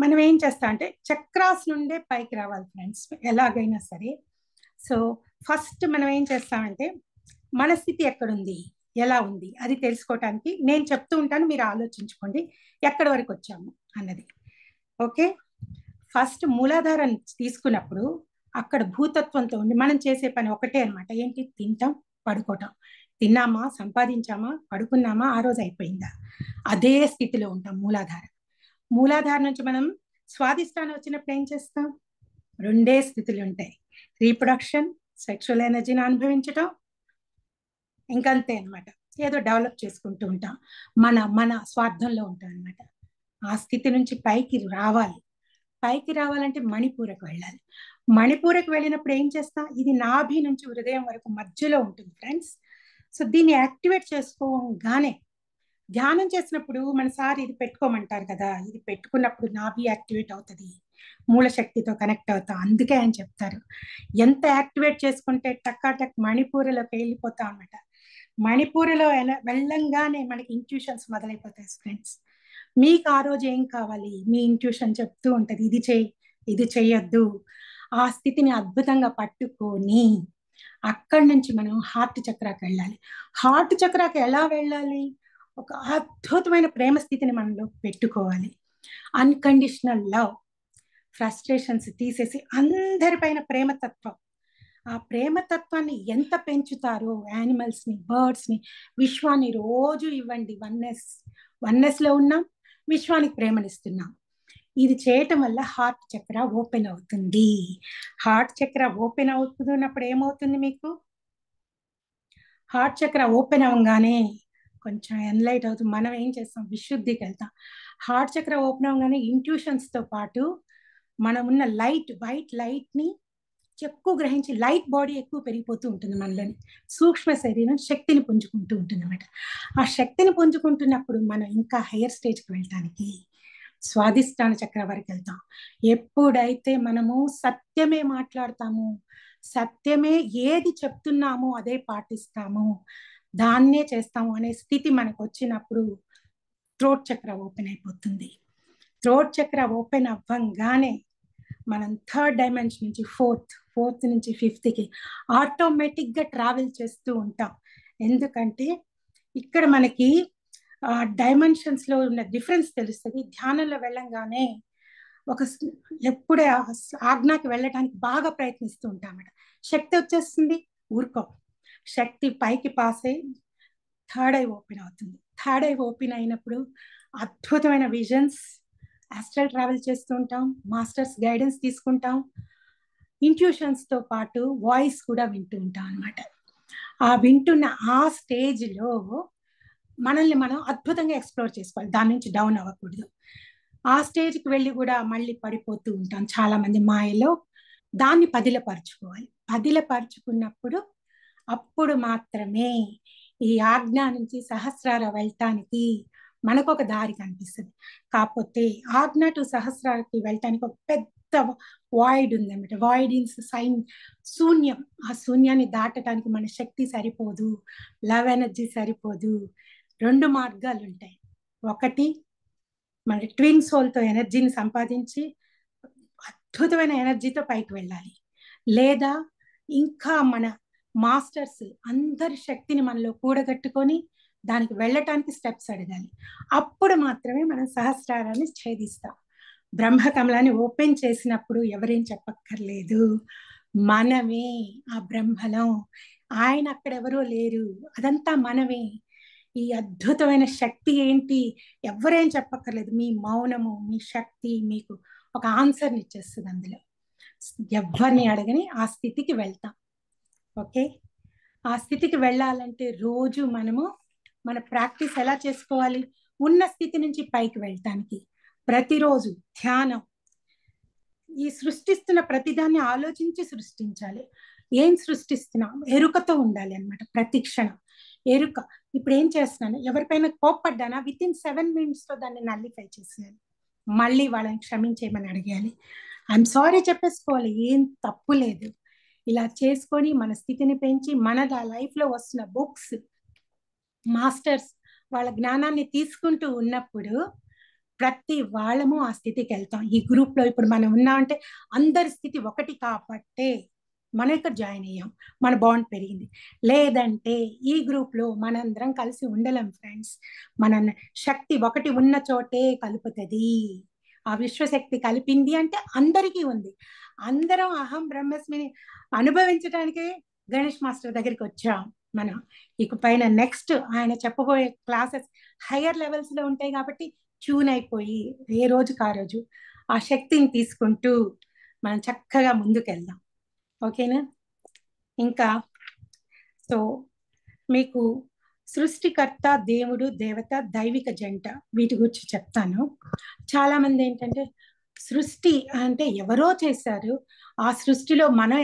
మనం ఏం చేస్తాం అంటే, చక్రాస్ నుండే పైకి రావాలి ఫ్రెండ్స్ ఎలాగైనా సరే. సో ఫస్ట్ మనం ఏం చేస్తామంటే, మన స్థితి ఎక్కడుంది, ఎలా ఉంది అది తెలుసుకోవటానికి నేను చెప్తూ ఉంటాను, మీరు ఆలోచించుకోండి ఎక్కడి వరకు వచ్చాము అన్నది. ఓకే, ఫస్ట్ మూలాధారం తీసుకున్నప్పుడు అక్కడ భూతత్వంతో ఉండి మనం చేసే పని ఒకటే అనమాట. ఏంటి? తింటాం, పడుకోవటం. తిన్నామా, సంపాదించామా, పడుకున్నామా, ఆ రోజు అయిపోయిందా, అదే స్థితిలో ఉంటాం. మూలాధారం నుంచి మనం స్వాదిష్టానం వచ్చినప్పుడు ఏం చేస్తాం? రెండే స్థితులు ఉంటాయి, రీప్రొడక్షన్, సెక్షువల్ ఎనర్జీని అనుభవించటం, ఇంకంతే అనమాట. ఏదో డెవలప్ చేసుకుంటూ ఉంటాం, మన స్వార్థంలో ఉంటాం అనమాట. ఆ స్థితి నుంచి పైకి రావాలంటే మణిపూరకు వెళ్ళాలి. మణిపూరకు వెళ్ళినప్పుడు ఏం చేస్తాం? ఇది నాభి నుంచి హృదయం వరకు మధ్యలో ఉంటుంది ఫ్రెండ్స్. సో దీన్ని యాక్టివేట్ చేసుకోగానే, ధ్యానం చేసినప్పుడు మన సార్ ఇది పెట్టుకోమంటారు కదా, ఇది పెట్టుకున్నప్పుడు నాభి యాక్టివేట్ అవుతుంది. మూల శక్తితో కనెక్ట్ అవుతాం. అందుకే ఆయన చెప్తారు, ఎంత యాక్టివేట్ చేసుకుంటే టక్ మణిపూరలోకి వెళ్ళిపోతాం అనమాట. మణిపూరలో వెళ్ళంగానే మనకి ఇంట్యూషన్స్ మొదలైపోతాయి ఫ్రెండ్స్. మీకు ఆ రోజు ఏం కావాలి, మీ ఇంట్యూషన్ చెప్తూ ఉంటది, ఇది చెయ్యి, ఇది చెయ్యొద్దు. ఆ స్థితిని అద్భుతంగా పట్టుకొని అక్కడి నుంచి మనం హార్ట్ చక్రాకి వెళ్ళాలి. హార్ట్ చక్రాకి ఎలా వెళ్ళాలి? ఒక అద్భుతమైన ప్రేమ స్థితిని మనలో పెట్టుకోవాలి. అన్కండిషనల్ లవ్, ఫ్రస్ట్రేషన్స్ తీసేసి అందరిపైన ప్రేమతత్వం. ఆ ప్రేమతత్వాన్ని ఎంత పెంచుతారో, యానిమల్స్ని, బర్డ్స్ని, విశ్వాన్ని రోజు ఇవ్వండి. వన్నెస్ లో ఉన్నాం, విశ్వానికి ప్రేమనిస్తున్నాం. ఇది చేయటం వల్ల హార్ట్ చక్ర ఓపెన్ అవుతుంది. హార్ట్ చక్ర ఓపెన్ అవుతున్నప్పుడు ఏమవుతుంది మీకు? హార్ట్ చక్ర ఓపెన్ అవ్వగానే కొంచెం ఎన్లైట్ అవుతుంది. మనం ఏం చేస్తాం? విశుద్ధికి వెళ్తాం. హార్ట్ చక్ర ఓపెన్ అవ్వగానే ఇంట్యూషన్స్తో పాటు మనం ఉన్న వైట్ లైట్ని ఎక్కువ గ్రహించి, లైట్ బాడీ ఎక్కువ పెరిగిపోతూ ఉంటుంది మనలోని. సూక్ష్మ శరీరం శక్తిని పుంజుకుంటూ ఉంటుంది అన్నమాట. ఆ శక్తిని పుంజుకుంటున్నప్పుడు మనం ఇంకా హయ్యర్ స్టేజ్కి వెళ్ళటానికి స్వాదిష్టాన చక్ర వరకు వెళ్తాం. ఎప్పుడైతే మనము సత్యమే మాట్లాడతాము, సత్యమే ఏది చెప్తున్నామో అదే పాటిస్తాము, దాన్నే చేస్తాము అనే స్థితి మనకు వచ్చినప్పుడు థ్రోట్ చక్ర ఓపెన్ అయిపోతుంది. థ్రోట్ చక్ర ఓపెన్ అవ్వంగానే మనం థర్డ్ డైమెన్షన్ నుంచి ఫోర్త్ నుంచి ఫిఫ్త్కి ఆటోమేటిక్గా ట్రావెల్ చేస్తూ ఉంటాం. ఎందుకంటే ఇక్కడ మనకి డైమెన్షన్స్లో ఉన్న డిఫరెన్స్ తెలుస్తుంది. ధ్యానంలో వెళ్ళంగానే ఎప్పుడే ఆజ్ఞాకి వెళ్ళడానికి బాగా ప్రయత్నిస్తూ ఉంటామట. శక్తి వచ్చేస్తుంది, ఊరుకో. శక్తి పైకి పాస్ అయి థర్డ్ ఐ ఓపెన్ అవుతుంది. థర్డ్ ఐ ఓపెన్ అయినప్పుడు అద్భుతమైన విజన్స్, ఆస్ట్రల్ ట్రావెల్ చేస్తూ ఉంటాం, మాస్టర్స్ గైడెన్స్ తీసుకుంటాం, ఇంట్యూషన్స్తో పాటు వాయిస్ కూడా వింటూ ఉంటాం అనమాట. ఆ వింటున్న ఆ స్టేజ్లో మనల్ని మనం అద్భుతంగా ఎక్స్ప్లోర్ చేసుకోవాలి. దాని నుంచి డౌన్ అవ్వకూడదు. ఆ స్టేజ్కి వెళ్ళి కూడా మళ్ళీ పడిపోతూ ఉంటాం చాలా మంది మాయలో. దాన్ని పదిలపరుచుకోవాలి. పదిలపరుచుకున్నప్పుడు అప్పుడు మాత్రమే ఈ ఆజ్ఞ నుంచి సహస్రార వెళ్ళటానికి మనకు ఒక దారి కనిపిస్తుంది. కాకపోతే ఆజ్ఞ టు సహస్రారకి వెళ్ళటానికి ఒక పెద్ద వాయిడ్ ఉందన్నమాట. వాయిడ్ ఇన్స్ సైన్, శూన్యం. ఆ శూన్యాన్ని దాటడానికి మన శక్తి సరిపోదు, లవ్ ఎనర్జీ సరిపోదు. 2 మార్గాలు ఉంటాయి. ఒకటి, మన ట్విన్ సోల్తో ఎనర్జీని సంపాదించి అద్భుతమైన ఎనర్జీతో పైకి వెళ్ళాలి. లేదా ఇంకా మన మాస్టర్స్ అందరి శక్తిని మనలో కూడగట్టుకొని దానికి వెళ్ళటానికి స్టెప్స్ అడగాలి. అప్పుడు మాత్రమే మనం సహస్రారాన్ని ఛేదిస్తాం. బ్రహ్మకమలాన్ని ఓపెన్ చేసినప్పుడు ఎవరేం చెప్పక్కర్లేదు, మనమే ఆ బ్రహ్మలం. ఆయన అక్కడెవరో లేరు, అదంతా మనమే. ఈ అద్భుతమైన శక్తి ఏంటి? ఎవరేం చెప్పక్కర్లేదు. మీ మౌనము, మీ శక్తి మీకు ఒక ఆన్సర్ని ఇచ్చేస్తుంది. అందులో ఎవరిని అడగని ఆ స్థితికి వెళ్తాం. ఓకే, ఆ స్థితికి వెళ్ళాలంటే రోజు మనము మన ప్రాక్టీస్ ఎలా చేసుకోవాలి? ఉన్న స్థితి నుంచి పైకి వెళ్ళటానికి ప్రతిరోజు ధ్యానం. ఈ సృష్టిస్తున్న ప్రతిదాన్ని ఆలోచించి సృష్టించాలి. ఏం సృష్టిస్తున్నాం ఎరుకతో ఉండాలి అన్నమాట. ప్రతి క్షణం ఎరుక. ఇప్పుడు ఏం చేస్తున్నాను? ఎవరిపైన కోప్పడ్డానా, విత్ ఇన్ 7 minutesలో దాన్ని నల్లిఫై చేసేయాలి. మళ్ళీ వాళ్ళని క్షమించేయమని అడిగేయాలి. ఐఎమ్ సారీ చెప్పేసుకోవాలి, ఏం తప్పు లేదు. ఇలా చేసుకొని మన స్థితిని పెంచి మన లైఫ్లో వస్తున్న బుక్స్, మాస్టర్స్ వాళ్ళ జ్ఞానాన్ని తీసుకుంటూ ఉన్నప్పుడు ప్రతి వాళ్ళము ఆ స్థితికి వెళ్తాం. ఈ గ్రూప్లో ఇప్పుడు మనం ఉన్నామంటే అందరి స్థితి ఒకటి కాబట్టే మనం ఇక్కడ జాయిన్ అయ్యాం, మన బాండ్ పెరిగింది. లేదంటే ఈ గ్రూప్లో మనందరం కలిసి ఉండలేం ఫ్రెండ్స్. మన శక్తి ఒకటి ఉన్న చోటే కలుపుతుంది. ఆ విశ్వశక్తి కలిపింది అంటే అందరికీ ఉంది. అందరం అహం బ్రహ్మస్మిని అనుభవించడానికే గణేష్ మాస్టర్ దగ్గరికి వచ్చాం మనం. ఇక పైన నెక్స్ట్ ఆయన చెప్పబోయే క్లాసెస్ హయ్యర్ లెవెల్స్లో ఉంటాయి కాబట్టి ట్యూన్ అయిపోయి ఏ రోజుకి ఆ రోజు ఆ శక్తిని తీసుకుంటూ మనం చక్కగా ముందుకెళ్దాం. ఓకేనా? ఇంకా సో మీకు సృష్టికర్త, దేవుడు, దేవత, దైవిక జంట వీటి గురించి చెప్తాను. చాలా మంది ఏంటంటే సృష్టి అంటే ఎవరో చేశారు, ఆ సృష్టిలో మనం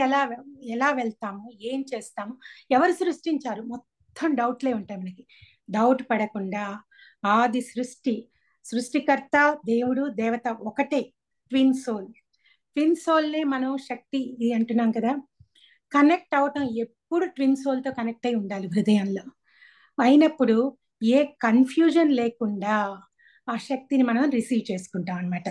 ఎలా వెళ్తాము, ఏం చేస్తాము, ఎవరు సృష్టించారు, మొత్తం డౌట్లే ఉంటాయి మనకి. డౌట్ పడకుండా ఆది సృష్టికర్త, దేవుడు, దేవత ఒకటే, ట్విన్ సోల్. ట్విన్ సోల్నే మనం శక్తి ఇది అంటున్నాం కదా, కనెక్ట్ అవటం ఎప్పుడు ట్విన్ సోల్తో కనెక్ట్ అయి ఉండాలి హృదయంలో. అయినప్పుడు ఏ కన్ఫ్యూజన్ లేకుండా ఆ శక్తిని మనం రిసీవ్ చేసుకుంటాం అనమాట.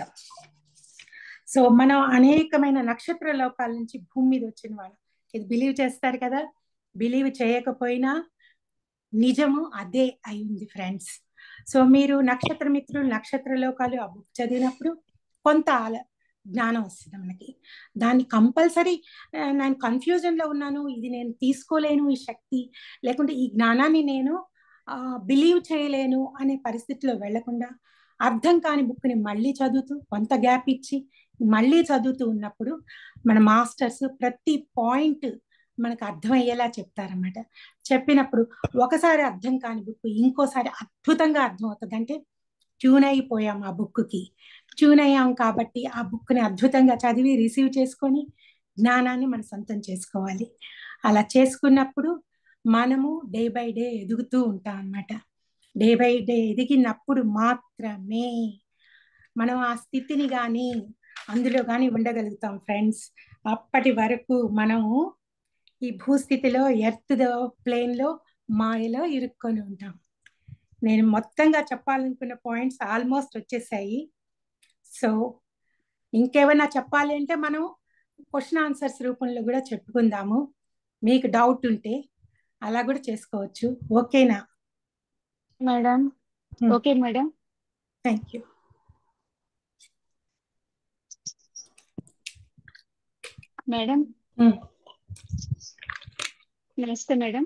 సో మనం అనేకమైన నక్షత్ర లోకాల నుంచి భూమి మీద వచ్చిన వాళ్ళు ఇది బిలీవ్ చేస్తారు కదా, బిలీవ్ చేయకపోయినా నిజము అదే అయింది ఫ్రెండ్స్. సో మీరు నక్షత్ర మిత్రులు నక్షత్ర లోకాలు ఆ బుక్ చదివినప్పుడు కొంత జ్ఞానం వస్తుంది మనకి. దాన్ని కంపల్సరీ నేను కన్ఫ్యూజన్లో ఉన్నాను, ఇది నేను తీసుకోలేను ఈ శక్తి, లేకుంటే ఈ జ్ఞానాన్ని నేను బిలీవ్ చేయలేను అనే పరిస్థితిలో వెళ్లకుండా అర్థం కాని బుక్ని మళ్ళీ చదువుతూ కొంత గ్యాప్ ఇచ్చి మళ్ళీ చదువుతూ ఉన్నప్పుడు మన మాస్టర్స్ ప్రతి పాయింట్ మనకు అర్థమయ్యేలా చెప్తారన్నమాట. చెప్పినప్పుడు ఒకసారి అర్థం కాని బుక్ ఇంకోసారి అద్భుతంగా అర్థం అవుతుంది. అంటే ట్యూన్ అయిపోయాం ఆ బుక్కి, ట్యూన్ అయ్యాం కాబట్టి ఆ బుక్ని అద్భుతంగా చదివి రిసీవ్ చేసుకొని జ్ఞానాన్ని మనం సొంతం చేసుకోవాలి. అలా చేసుకున్నప్పుడు మనము డే బై డే ఎదుగుతూ ఉంటాం అన్నమాట. డే బై డే ఎదిగినప్పుడు మాత్రమే మనం ఆ స్థితిని కానీ అందులో కానీ ఉండగలుగుతాం ఫ్రెండ్స్. అప్పటి వరకు మనము ఈ భూస్థితిలో ఎర్త్ ప్లేన్లో మాయలో ఇరుక్కొని ఉంటాం. నేను మొత్తంగా చెప్పాలనుకున్న పాయింట్స్ ఆల్మోస్ట్ వచ్చేసాయి. సో ఇంకేమైనా చెప్పాలి అంటే మనం క్వశ్చన్ ఆన్సర్స్ రూపంలో కూడా చెప్పుకుందాము. మీకు డౌట్ ఉంటే అలా కూడా చేసుకోవచ్చు. ఓకేనా madam? Okay madam. Thank you. Madam నమస్తే మేడం.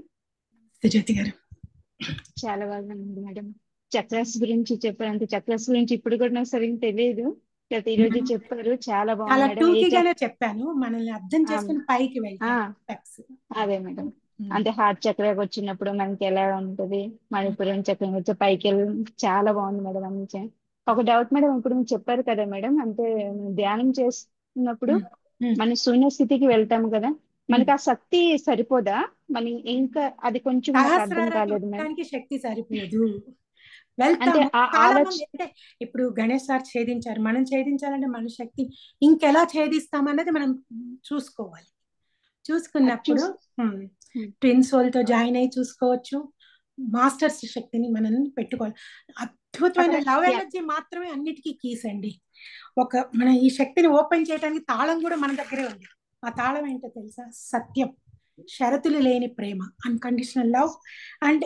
జ్యోతి గారు చాలా బాగా ఉంది మేడం. చక్రాస్ గురించి చెప్పారు. చక్రాస్ గురించి ఇప్పుడు కూడా నాకు సరిగ్గా తెలియదు, ఈ రోజు చెప్పారు. చాలా బాగుంది చాలా మేడం. టూకీగానే చెప్పాను, మనల్ని అర్థం చేసుకుని పైకి వెళ్తాం. అదే మేడం. అంటే హార్ట్ చక్రాకి వచ్చినప్పుడు మనకి ఎలా ఉంటది, మణిపురం చక్రం వచ్చి పైకి వెళ్ళి చాలా బాగుంది మేడం. అందుకే ఒక డౌట్ మేడం, ఇప్పుడు మీరు చెప్పారు కదా మేడం, అంటే ధ్యానం చేస్తున్నప్పుడు మన శూన్య స్థితికి వెళ్తాము కదా, మనకి ఆ శక్తి సరిపోదా? మన ఇంకా అది కొంచెం నాకు అర్థం కాలేదు మేడం. శక్తి సరిపోదు, వెళ్తాము. చాలా మంది అంటే ఇప్పుడు గణేష్ సార్ ఛేదించారు, మనం ఛేదించాలంటే మన శక్తి ఇంకెలా ఛేదిస్తామన్నది మనం చూసుకోవాలి. చూసుకున్నప్పుడు ట్విన్ సోల్ తో జాయిన్ అయ్యి చూసుకోవచ్చు. మాస్టర్స్ శక్తిని మనం పెట్టుకోవాలి. అద్భుతమైన లవ్ ఎనర్జీ మాత్రమే అన్నిటికీ కీస్ అండి. మన ఈ శక్తిని ఓపెన్ చేయడానికి తాళం కూడా మన దగ్గరే ఉంది. ఆ తాళం ఏంటో తెలుసా? సత్యం, షరతులు లేని ప్రేమ, అన్కండిషనల్ లవ్ అండ్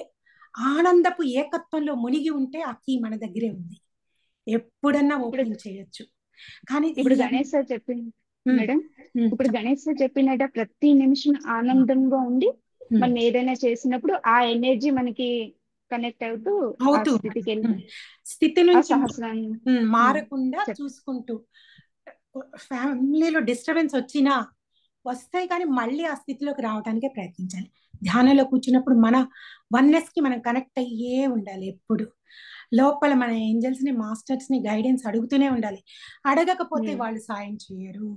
ఆనందపు ఏకత్వంలో మునిగి ఉంటే ఆ కీ మన దగ్గరే ఉంది, ఎప్పుడన్నా ఓపెన్ చేయొచ్చు. కానీ ఇప్పుడు గణేష్ సార్ చెప్పింది మేడం, ఇప్పుడు గణేష్ సార్ చెప్పినట్టు ప్రతి నిమిషం ఆనందంగా ఉండి మనం ఏదైనా చేసినప్పుడు ఆ ఎనర్జీ మనకి కనెక్ట్ అవుతూ స్థితి నుంచి మారకుండా చూసుకుంటూ, ఫ్యామిలీలో డిస్టర్బెన్స్ వచ్చినా వస్తాయి కానీ మళ్ళీ ఆ స్థితిలోకి రావడానికే ప్రయత్నించాలి. ధ్యానంలో కూర్చున్నప్పుడు మన వన్నెస్ కి మనం కనెక్ట్ అయ్యే ఉండాలి. ఎప్పుడు లోపల మన ఏంజల్స్ ని మాస్టర్స్ ని గైడెన్స్ అడుగుతూనే ఉండాలి. అడగకపోతే వాళ్ళు సాయం చేయరు.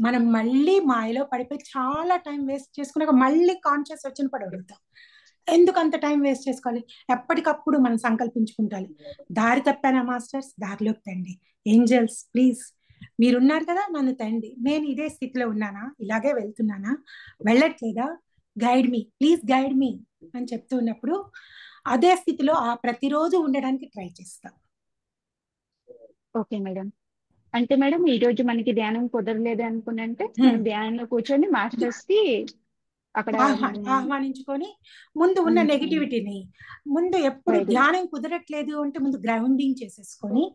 మనం మళ్ళీ మాయలో పడిపోయి చాలా టైం వేస్ట్ చేసుకున్నాక మళ్ళీ కాన్షియస్ వచ్చినప్పుడు అడుగుతాం. ఎందుకు అంత టైం వేస్ట్ చేసుకోవాలి? ఎప్పటికప్పుడు మనం సంకల్పించుకుంటాలి, దారి తప్పానా మాస్టర్స్, దారిలోకి తండి. ఏంజల్స్ ప్లీజ్ మీరున్నారు కదా, నన్ను తండి. నేను ఇదే స్థితిలో ఉన్నానా, ఇలాగే వెళ్తున్నానా, వెళ్ళట్లేదా, గైడ్ మీ ప్లీజ్ గైడ్ మీ అని చెప్తూ ఉన్నప్పుడు అదే స్థితిలో ప్రతిరోజు ఉండడానికి ట్రై చేస్తాం. Okay madam. అంటే మేడం ఈ రోజు మనకి ధ్యానం కుదరలేదు అనుకున్నంటే మనం ధ్యానంలో కూర్చొని మాస్టర్స్ కి అక్కడ ఆహ్వానించుకొని ముందు ఉన్న నెగిటివిటీని ముందు ఎప్పుడు ధ్యానం కుదరట్లేదు అంటే ముందు గ్రౌండింగ్ చేసేసుకొని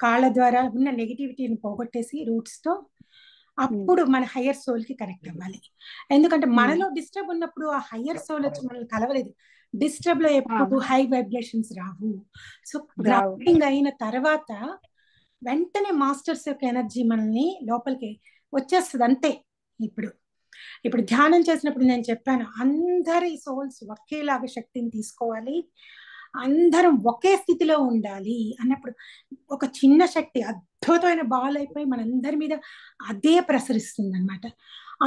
కాళ్ళ ద్వారా ఉన్న నెగిటివిటీని పోగొట్టేసి రూట్స్ తో అప్పుడు మన హయ్యర్ సోల్ కి కనెక్ట్ అవ్వాలి. ఎందుకంటే మనలో డిస్టర్బ్ ఉన్నప్పుడు ఆ హయ్యర్ సోల్ వచ్చి మనల్ని కలవలేదు. డిస్టర్బ్ లో ఎప్పుడు హై వైబ్రేషన్స్ రావు. సో గ్రౌండింగ్ అయిన తర్వాత వెంటనే మాస్టర్స్ యొక్క ఎనర్జీ మనల్ని లోపలికి వచ్చేస్తుంది అంతే. ఇప్పుడు ధ్యానం చేసినప్పుడు నేను చెప్పాను, అందరి సోల్స్ ఒకేలాగా శక్తిని తీసుకోవాలి, అందరం ఒకే స్థితిలో ఉండాలి అన్నప్పుడు ఒక చిన్న శక్తి అద్భుతమైన బాల్ అయిపోయి మనందరి మీద అదే ప్రసరిస్తుంది అనమాట.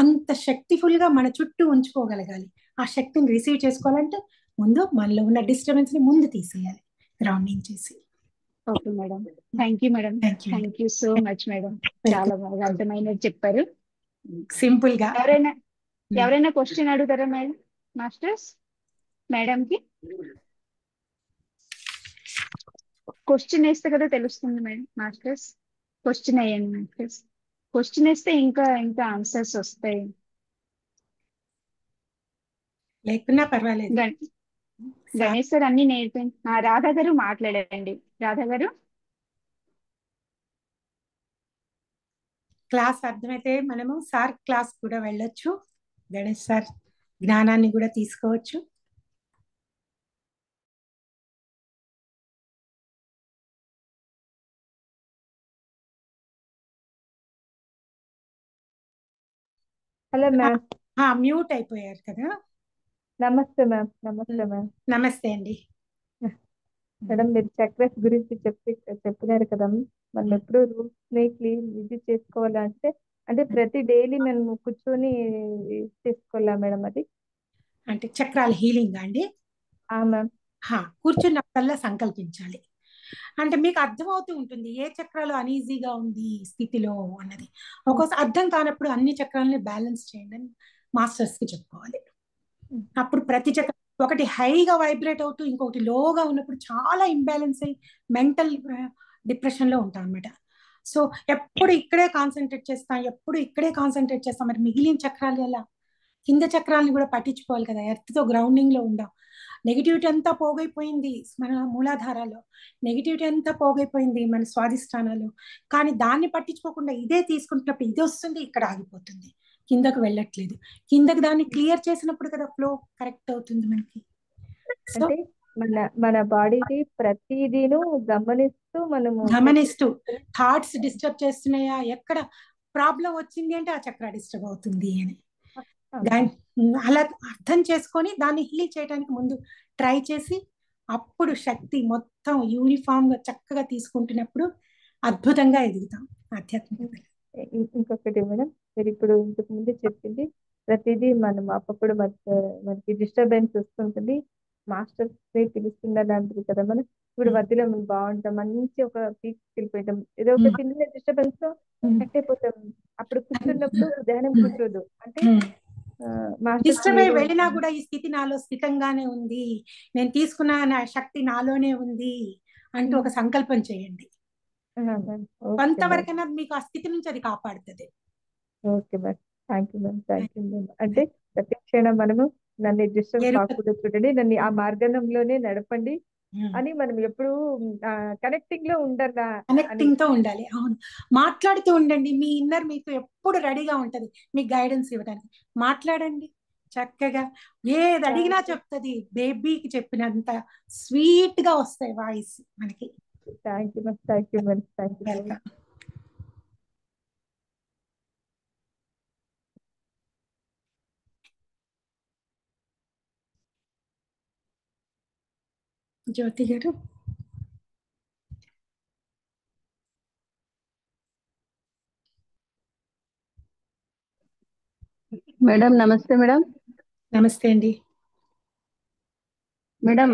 అంత శక్తిఫుల్ గా మన చుట్టూ ఉంచుకోగలగాలి. ఆ శక్తిని రిసీవ్ చేసుకోవాలంటే ముందు మనలో ఉన్న డిస్టర్బెన్స్ ని ముందు తీసేయాలి, గ్రౌండింగ్ చేసి. Okay madam. Thank you madam. Thank you thank you so much madam. Welcome. చాలా బాగా అర్థమైనది చెప్పారు. సింపుల్ గా ఎవరైనా ఎవరైనా క్వశ్చన్ అడుగుతారా మేడం? మాస్టర్స్ మేడం కి క్వశ్చన్ వేస్తే కదా తెలుస్తుంది మేడం. మాస్టర్స్ క్వశ్చన్ వేయండి మాస్టర్స్. క్వశ్చన్ వేస్తే ఇంకా ఇంకా ఆన్సర్స్ వస్తాయి. లేకున్నా పర్వాలేదు. గణేష్ సార్ అన్ని నేర్పింది. రాధా గారు మాట్లాడండి. రాధా గారు క్లాస్ అర్థమైతే మనము సార్ క్లాస్ కూడా వెళ్ళొచ్చు. గణేష్ సార్ జ్ఞానాన్ని కూడా తీసుకోవచ్చు. Hello ma'am. మ్యూట్ అయిపోయారు కదా. నమస్తే మ్యామ్. నమస్తే మ్యామ్. నమస్తే అండి. మేడం మీరు చక్రస్ గురించి చెప్పినారు కదా. మనం ఎప్పుడు రూల్స్ ని క్లీన్ ఇది చేసుకోవాలంటే అంటే ప్రతి డైలీ మేము కూర్చొని చేసుకోవాలా మేడం అది? అంటే చక్రాల హీలింగ్ అండి. మ్యామ్. కూర్చున్నప్పుడల్లా సంకల్పించాలి. అంటే మీకు అర్థమవుతూ ఉంటుంది ఏ చక్రాలు అనీజీగా ఉంది స్థితిలో అన్నది. ఒక్కోసారి అర్థం కానప్పుడు అన్ని చక్రాలని బ్యాలెన్స్ చేయండి అని మాస్టర్స్ కి చెప్పుకోవాలి. అప్పుడు ప్రతి చక్రం ఒకటి హైగా వైబ్రేట్ అవుతూ ఇంకొకటి లోగా ఉన్నప్పుడు చాలా ఇంబ్యాలెన్స్ అయ్యి మెంటల్ డిప్రెషన్ లో ఉంటాం అనమాట. సో ఎప్పుడు ఇక్కడే కాన్సన్ట్రేట్ చేస్తాం, ఎప్పుడు ఇక్కడే కాన్సన్ట్రేట్ చేస్తాం. మరి మిగిలిన చక్రాలు ఎలా? కింద చక్రాలను కూడా పట్టించుకోవాలి కదా. ఎర్త్ తో గ్రౌండింగ్ లో ఉండాం. నెగిటివిటీ అంతా పోగైపోయింది మన మూలాధారాలో, నెగిటివిటీ అంతా పోగైపోయింది మన స్వాధిష్టానాలు. కానీ దాన్ని పట్టించుకోకుండా ఇదే తీసుకుంటున్నప్పుడు ఇది వస్తుంది, ఇక్కడ ఆగిపోతుంది, కిందకు వెళ్ళట్లేదు. కిందకి దాన్ని క్లియర్ చేసినప్పుడు కదా ఫ్లో కరెక్ట్ అవుతుంది మనకి. సో అంటే మన బాడీని ప్రతిదీను గమనిస్తూ గమనిస్తూ థాట్స్ డిస్టర్బ్ చేస్తున్నాయా, ఎక్కడ ప్రాబ్లం వచ్చింది అంటే ఆ చక్ర డిస్టర్బ్ అవుతుంది అని అలా అర్థం చేసుకొని దాన్ని హీల్ చేయడానికి ముందు ట్రై చేసి అప్పుడు శక్తి మొత్తం యూనిఫామ్ గా చక్కగా తీసుకుంటున్నప్పుడు అద్భుతంగా ఎదుగుతాం ఆధ్యాత్మికత. ఇంకొకటి మేడం, మీరు ఇప్పుడు ఇంతకు ముందు చెప్పింది ప్రతిదీ మనం అప్పుడు మనకి డిస్టర్బెన్స్ వస్తుంటుంది. మాస్టర్స్ పిలుస్తున్నారు అంటారు కదా. మనం ఇప్పుడు మధ్యలో మనం బాగుంటాం, మంచి ఒక పీక్ వెళ్ళిపోతాం, ఏదో ఒక చిన్న డిస్టర్బెన్స్ తో కట్ అయిపోతాం. అప్పుడు కూర్చున్నప్పుడు ధ్యానం కూర్చోదు అంటే డిస్టర్బ్ అయి వెళ్ళినా కూడా ఈ స్థితి నాలో స్థితంగానే ఉంది, నేను తీసుకున్న నా శక్తి నాలోనే ఉంది అంటూ ఒక సంకల్పం చేయండి. కొంతవరకైనా మీకు ఆ స్థితి నుంచి అది కాపాడుతుంది. Okay ma'am. Thank you ma'am. Thank you ma'am. అంటే ప్రతి క్షణం మనము నన్ను డిస్టర్బ్ కాకుండా చూడండి, నన్ను ఆ మార్గంలోనే నడపండి అని మనం ఎప్పుడు కనెక్టింగ్ లో ఉండాలా, కనెక్టింగ్ తో ఉండాలి. అవును, మాట్లాడుతూ ఉండండి. మీ ఇన్నర్ మీకు ఎప్పుడు రెడీగా ఉంటది మీకు గైడెన్స్ ఇవ్వడానికి. మాట్లాడండి చక్కగా, ఏది అడిగినా చెప్తుంది. బేబీకి చెప్పినంత స్వీట్ గా వస్తాయి వాయిస్ మనకి. Thank you ma'am. Thank you ma'am. Thank you. Welcome. Jyothi garu. Madam నమస్తే. మేడం నమస్తే అండి. మేడం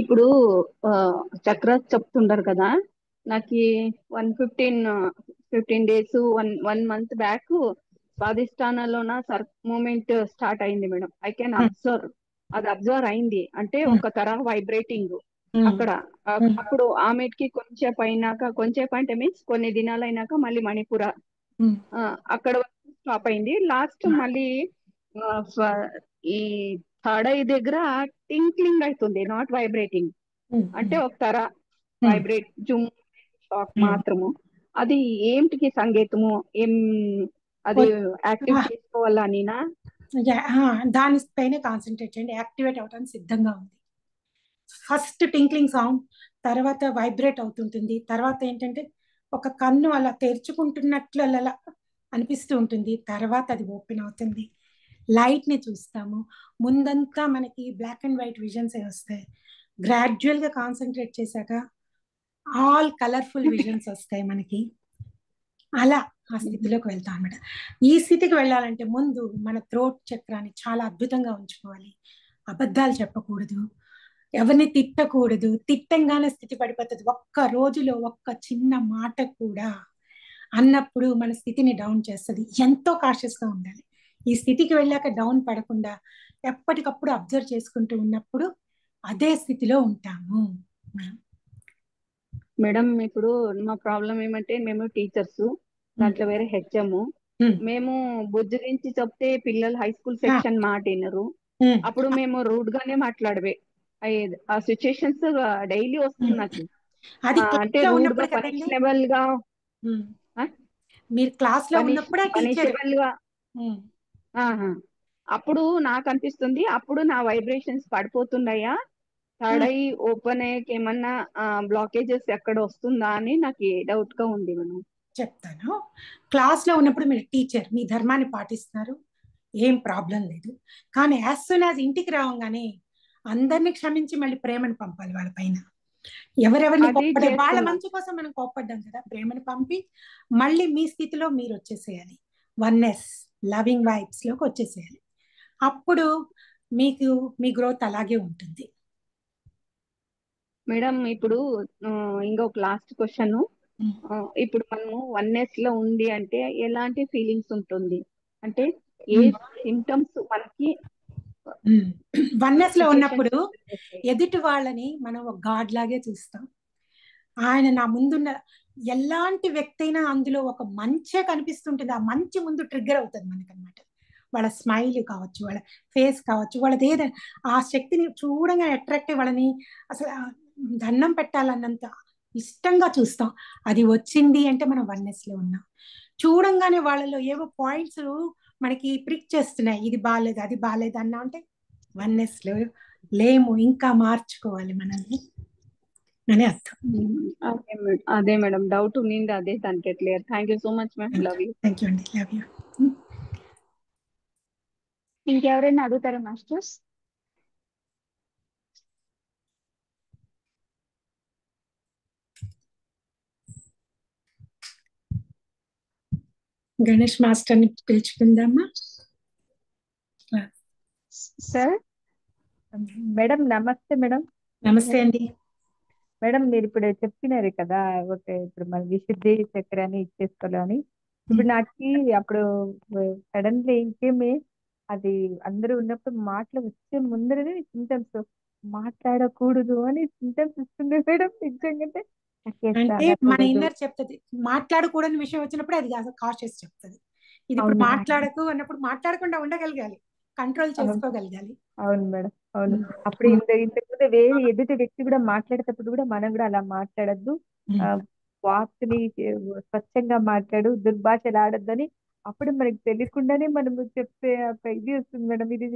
ఇప్పుడు చక్రాస్ చెప్తుంటారు కదా, నాకు 15 days 1 month బ్యాక్ స్వాధిష్టానాల్లో నా మూమెంట్ స్టార్ట్ అయింది మేడం. ఐ కెన్ అబ్జర్వ్, అది అబ్జర్వ్ అయింది అంటే ఒక తరహా వైబ్రేటింగ్ అక్కడ. అప్పుడు ఆమెకి కొంచెం అంటే మీన్స్ కొన్ని దినాలు అయినాక మళ్ళీ మణిపుర అక్కడ స్టాప్ అయింది. లాస్ట్ మళ్ళీ ఈ థర్డ్ ఐ దగ్గర టింక్లింగ్ అవుతుంది, నాట్ వైబ్రేటింగ్. అంటే ఒక తర వైబ్రేట్ జుమ్ షాక్ మాత్రము. అది ఏమిటికి సంకేతము? అది యాక్టివ్ చేసుకోవాలా నేనా? దాని పైన కాన్సన్ట్రేట్ చేయండి. యాక్టివేట్ అవడానికి సిద్ధంగా ఉంది. ఫస్ట్ టింక్లింగ్ సౌండ్, తర్వాత వైబ్రేట్ అవుతుంటుంది, తర్వాత ఏంటంటే ఒక కన్ను అలా తెరుచుకుంటున్నట్లు అలా అనిపిస్తూ ఉంటుంది, తర్వాత అది ఓపెన్ అవుతుంది. లైట్ ని చూస్తాము. ముందంతా మనకి బ్లాక్ అండ్ వైట్ విజన్స్ వస్తాయి. గ్రాడ్యువల్ గా కాన్సన్ట్రేట్ చేశాక ఆల్ కలర్ఫుల్ విజన్స్ వస్తాయి మనకి. అలా ఆ స్థితిలోకి వెళ్తాం అనమాట. ఈ స్థితికి వెళ్ళాలంటే ముందు మన థ్రోట్ చక్రాన్ని చాలా అద్భుతంగా ఉంచుకోవాలి. అబద్ధాలు చెప్పకూడదు. ఎవరిని తిట్టకూడదు, తిట్టంగానే స్థితి పడిపోతుంది. ఒక్క రోజులో ఒక్క చిన్న మాట కూడా అన్నప్పుడు మన స్థితిని డౌన్ చేస్తుంది. ఎంతో కాషియస్గా ఉండాలి. ఈ స్థితికి వెళ్ళాక డౌన్ పడకుండా ఎప్పటికప్పుడు అబ్జర్వ్ చేసుకుంటూ ఉన్నప్పుడు అదే స్థితిలో ఉంటాము. మేడం ఇప్పుడు మా ప్రాబ్లం ఏమంటే మేము టీచర్స్, దాంట్లో వేరే హెచ్ఎం. మేము బుజ్జగించి చెప్తే పిల్లలు హై స్కూల్ సెక్షన్ మాట వినరు. అప్పుడు మేము రూడ్ గానే మాట్లాడవే ఆ సిచ్యుయేషన్స్ డైలీ వస్తుంది నాకు. అది అంటే క్లాస్ లో రూడ్ గా ఉన్నప్పుడు కదండి, పనిషనబుల్ గా మీరు క్లాస్ లో ఉన్నప్పుడే టీచర్. పనిషబుల్ గా అప్పుడు నాకు అనిపిస్తుంది, అప్పుడు నా వైబ్రేషన్స్ పడిపోతున్నాయా, థర్డ్ ఐ ఓపెన్ అయ్యాక ఏమన్నా బ్లాకేజెస్ ఎక్కడ వస్తుందా అని నాకు డౌట్ గా ఉంది. మనం చెప్తాను. క్లాస్ లో ఉన్నప్పుడు మీరు టీచర్, మీ ధర్మాన్ని పాటిస్తున్నారు, ఏం ప్రాబ్లం లేదు. కానీ యాజ్ సూన్ యాజ్ ఇంటికి రావంగానే అందరినీ క్షమించి మళ్ళీ ప్రేమను పంపాలి వాళ్ళ పైన. ఎవరెవరిని కోప్పడ్డారు వాళ్ళ మంచి కోసం మనం కోప్పడ్డాం కదా, ప్రేమను పంపి మళ్ళీ మీ స్థితిలో మీరు వచ్చేసేయాలి. వన్నెస్, లవింగ్ వైబ్స్ లోకి వచ్చేసేయాలి. అప్పుడు మీకు మీ గ్రోత్ అలాగే ఉంటుంది. మేడం ఇప్పుడు ఇంకొక లాస్ట్ క్వశ్చన్. ఇప్పుడు మనము వన్నెస్ లో ఉంది అంటే ఎలాంటి ఫీలింగ్స్ ఉంటుంది, అంటే ఏ సిమ్టమ్స్ మనకి వన్నెస్ లో ఉన్నప్పుడు ఎదుటి వాళ్ళని మనం ఒక గాడ్ లాగే చూస్తాం. ఆయన నా ముందున్న ఎలాంటి వ్యక్తి అయినా అందులో ఒక మంచే కనిపిస్తుంటుంది. ఆ మంచి ముందు ట్రిగ్గర్ అవుతుంది మనకనమాట. వాళ్ళ స్మైల్ కావచ్చు, వాళ్ళ ఫేస్ కావచ్చు, వాళ్ళది ఏదైనా ఆ శక్తిని చూడంగా అట్రాక్టివ్, వాళ్ళని అసలు దండం పెట్టాలన్నంత ఇష్టంగా చూస్తాం. అది వచ్చింది అంటే మనం వన్నెస్ లో ఉన్నాం. చూడంగానే వాళ్ళలో ఏవో పాయింట్స్ మనకి ప్రిక్ చేస్తున్నాయి, ఇది బాగాలేదు అది బాగాలేదు అన్నా అంటే వన్నెస్ లో లేము, ఇంకా మార్చుకోవాలి మనల్ని అని అర్థం. అదే మేడం డౌట్ ఉంది, అదే దానికి clear. Thank you so much ma'am. Love you. Thank you అండి. Love you. ఇంకెవరైనా అడుగుతారా మాస్టర్స్? గణేష్ మాస్టర్ ని పిలుచుకుందామా? సార్ మేడం నమస్తే. మేడం నమస్తే అండి. మేడం మీరు ఇప్పుడు చెప్పినారు కదా, ఓకే ఇప్పుడు మన విశుద్ధి చక్రాన్ని ఇచ్చేసుకోవాలని. ఇప్పుడు నాకు అప్పుడు సడన్లీ ఇంకేమి అది అందరూ ఉన్నప్పుడు మాటలు వచ్చే ముందరనే సింటమ్స్, మాట్లాడకూడదు అని సింటమ్స్ ఇస్తుంది మేడం. నిజంగా అంటే మన ఇన్నర్ చెప్తుంది, మాట్లాడకూడని విషయం వచ్చినప్పుడు అది కాషియస్ చెప్తుంది. ఇది ఇప్పుడు మాట్లాడకు అన్నప్పుడు మాట్లాడకుండా ఉండగలగాలి, కంట్రోల్ చేసుకోగలగాలి. అవును మేడం, అవును. అప్పుడు ఇంతకుముందు వేరే ఎదుటి వ్యక్తి కూడా మాట్లాడేటప్పుడు కూడా మనం కూడా అలా మాట్లాడద్దు, వాక్ని స్వచ్ఛంగా మాట్లాడు, దుర్భాషలు ఆడొద్దని అప్పుడు మనకి తెలియకుండానే మనం చెప్తే ఇది వస్తుంది మేడం. ఇది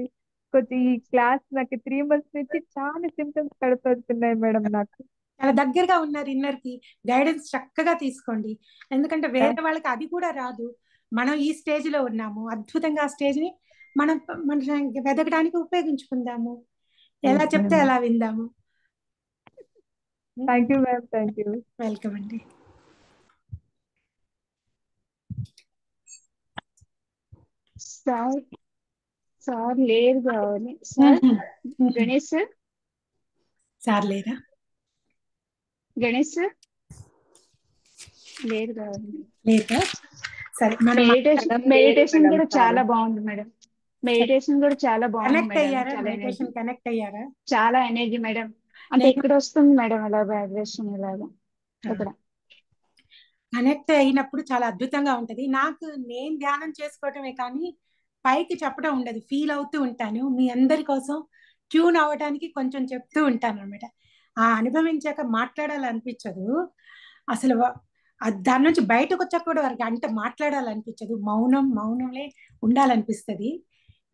కొంచెం ఈ క్లాస్ నాకు 3 months నుంచి చాలా సింటమ్స్ కనపడుతున్నాయి మేడం. నాకు చాలా దగ్గరగా ఉన్నారు ఇన్నర్ కి, గైడెన్స్ చక్కగా తీసుకోండి. ఎందుకంటే వేరే వాళ్ళకి అది కూడా రాదు. మనం ఈ స్టేజ్ లో ఉన్నాము, అద్భుతంగా ఆ స్టేజ్ ని మనం వెదకడానికి ఉపయోగించుకుందాము. ఎలా చెప్తే అలా విందాము. Thank you ma'am. Thank you. Welcome అండి. సార్ లేరు కావాలి. సార్ గణేష్ సార్, సార్ లేరా? గణేష్ సార్ లేరు కావాలి. లేదా? సరే, మెడిటేషన్ కూడా చాలా బాగుంది మేడం. మెడిటేషన్ కూడా చాలా బాగుంది కనెక్ట్ అయ్యారా? మేడం. మెడిటేషన్ కనెక్ట్ అయ్యారా? చాలా ఎనర్జీ మేడం. అంటే ఎక్కడ వస్తుంది మేడం ఇలా వైబ్రేషన్? ఇలాగా ఇక్కడ కనెక్ట్ అయినప్పుడు చాలా అద్భుతంగా ఉంటది. నేను ధ్యానం చేసుకోవటమే కానీ పైకి చెప్పడం ఉండదు, ఫీల్ అవుతూ ఉంటాను. మీ అందరి కోసం ట్యూన్ అవ్వడానికి కొంచెం చెప్తూ ఉంటాను అనమాట. ఆ అనుభవించాక మాట్లాడాలనిపించదు అసలు. దాని నుంచి బయటకు వచ్చాక కూడా వారికి అంటే మాట్లాడాలనిపించదు, మౌనంలే ఉండాలనిపిస్తుంది.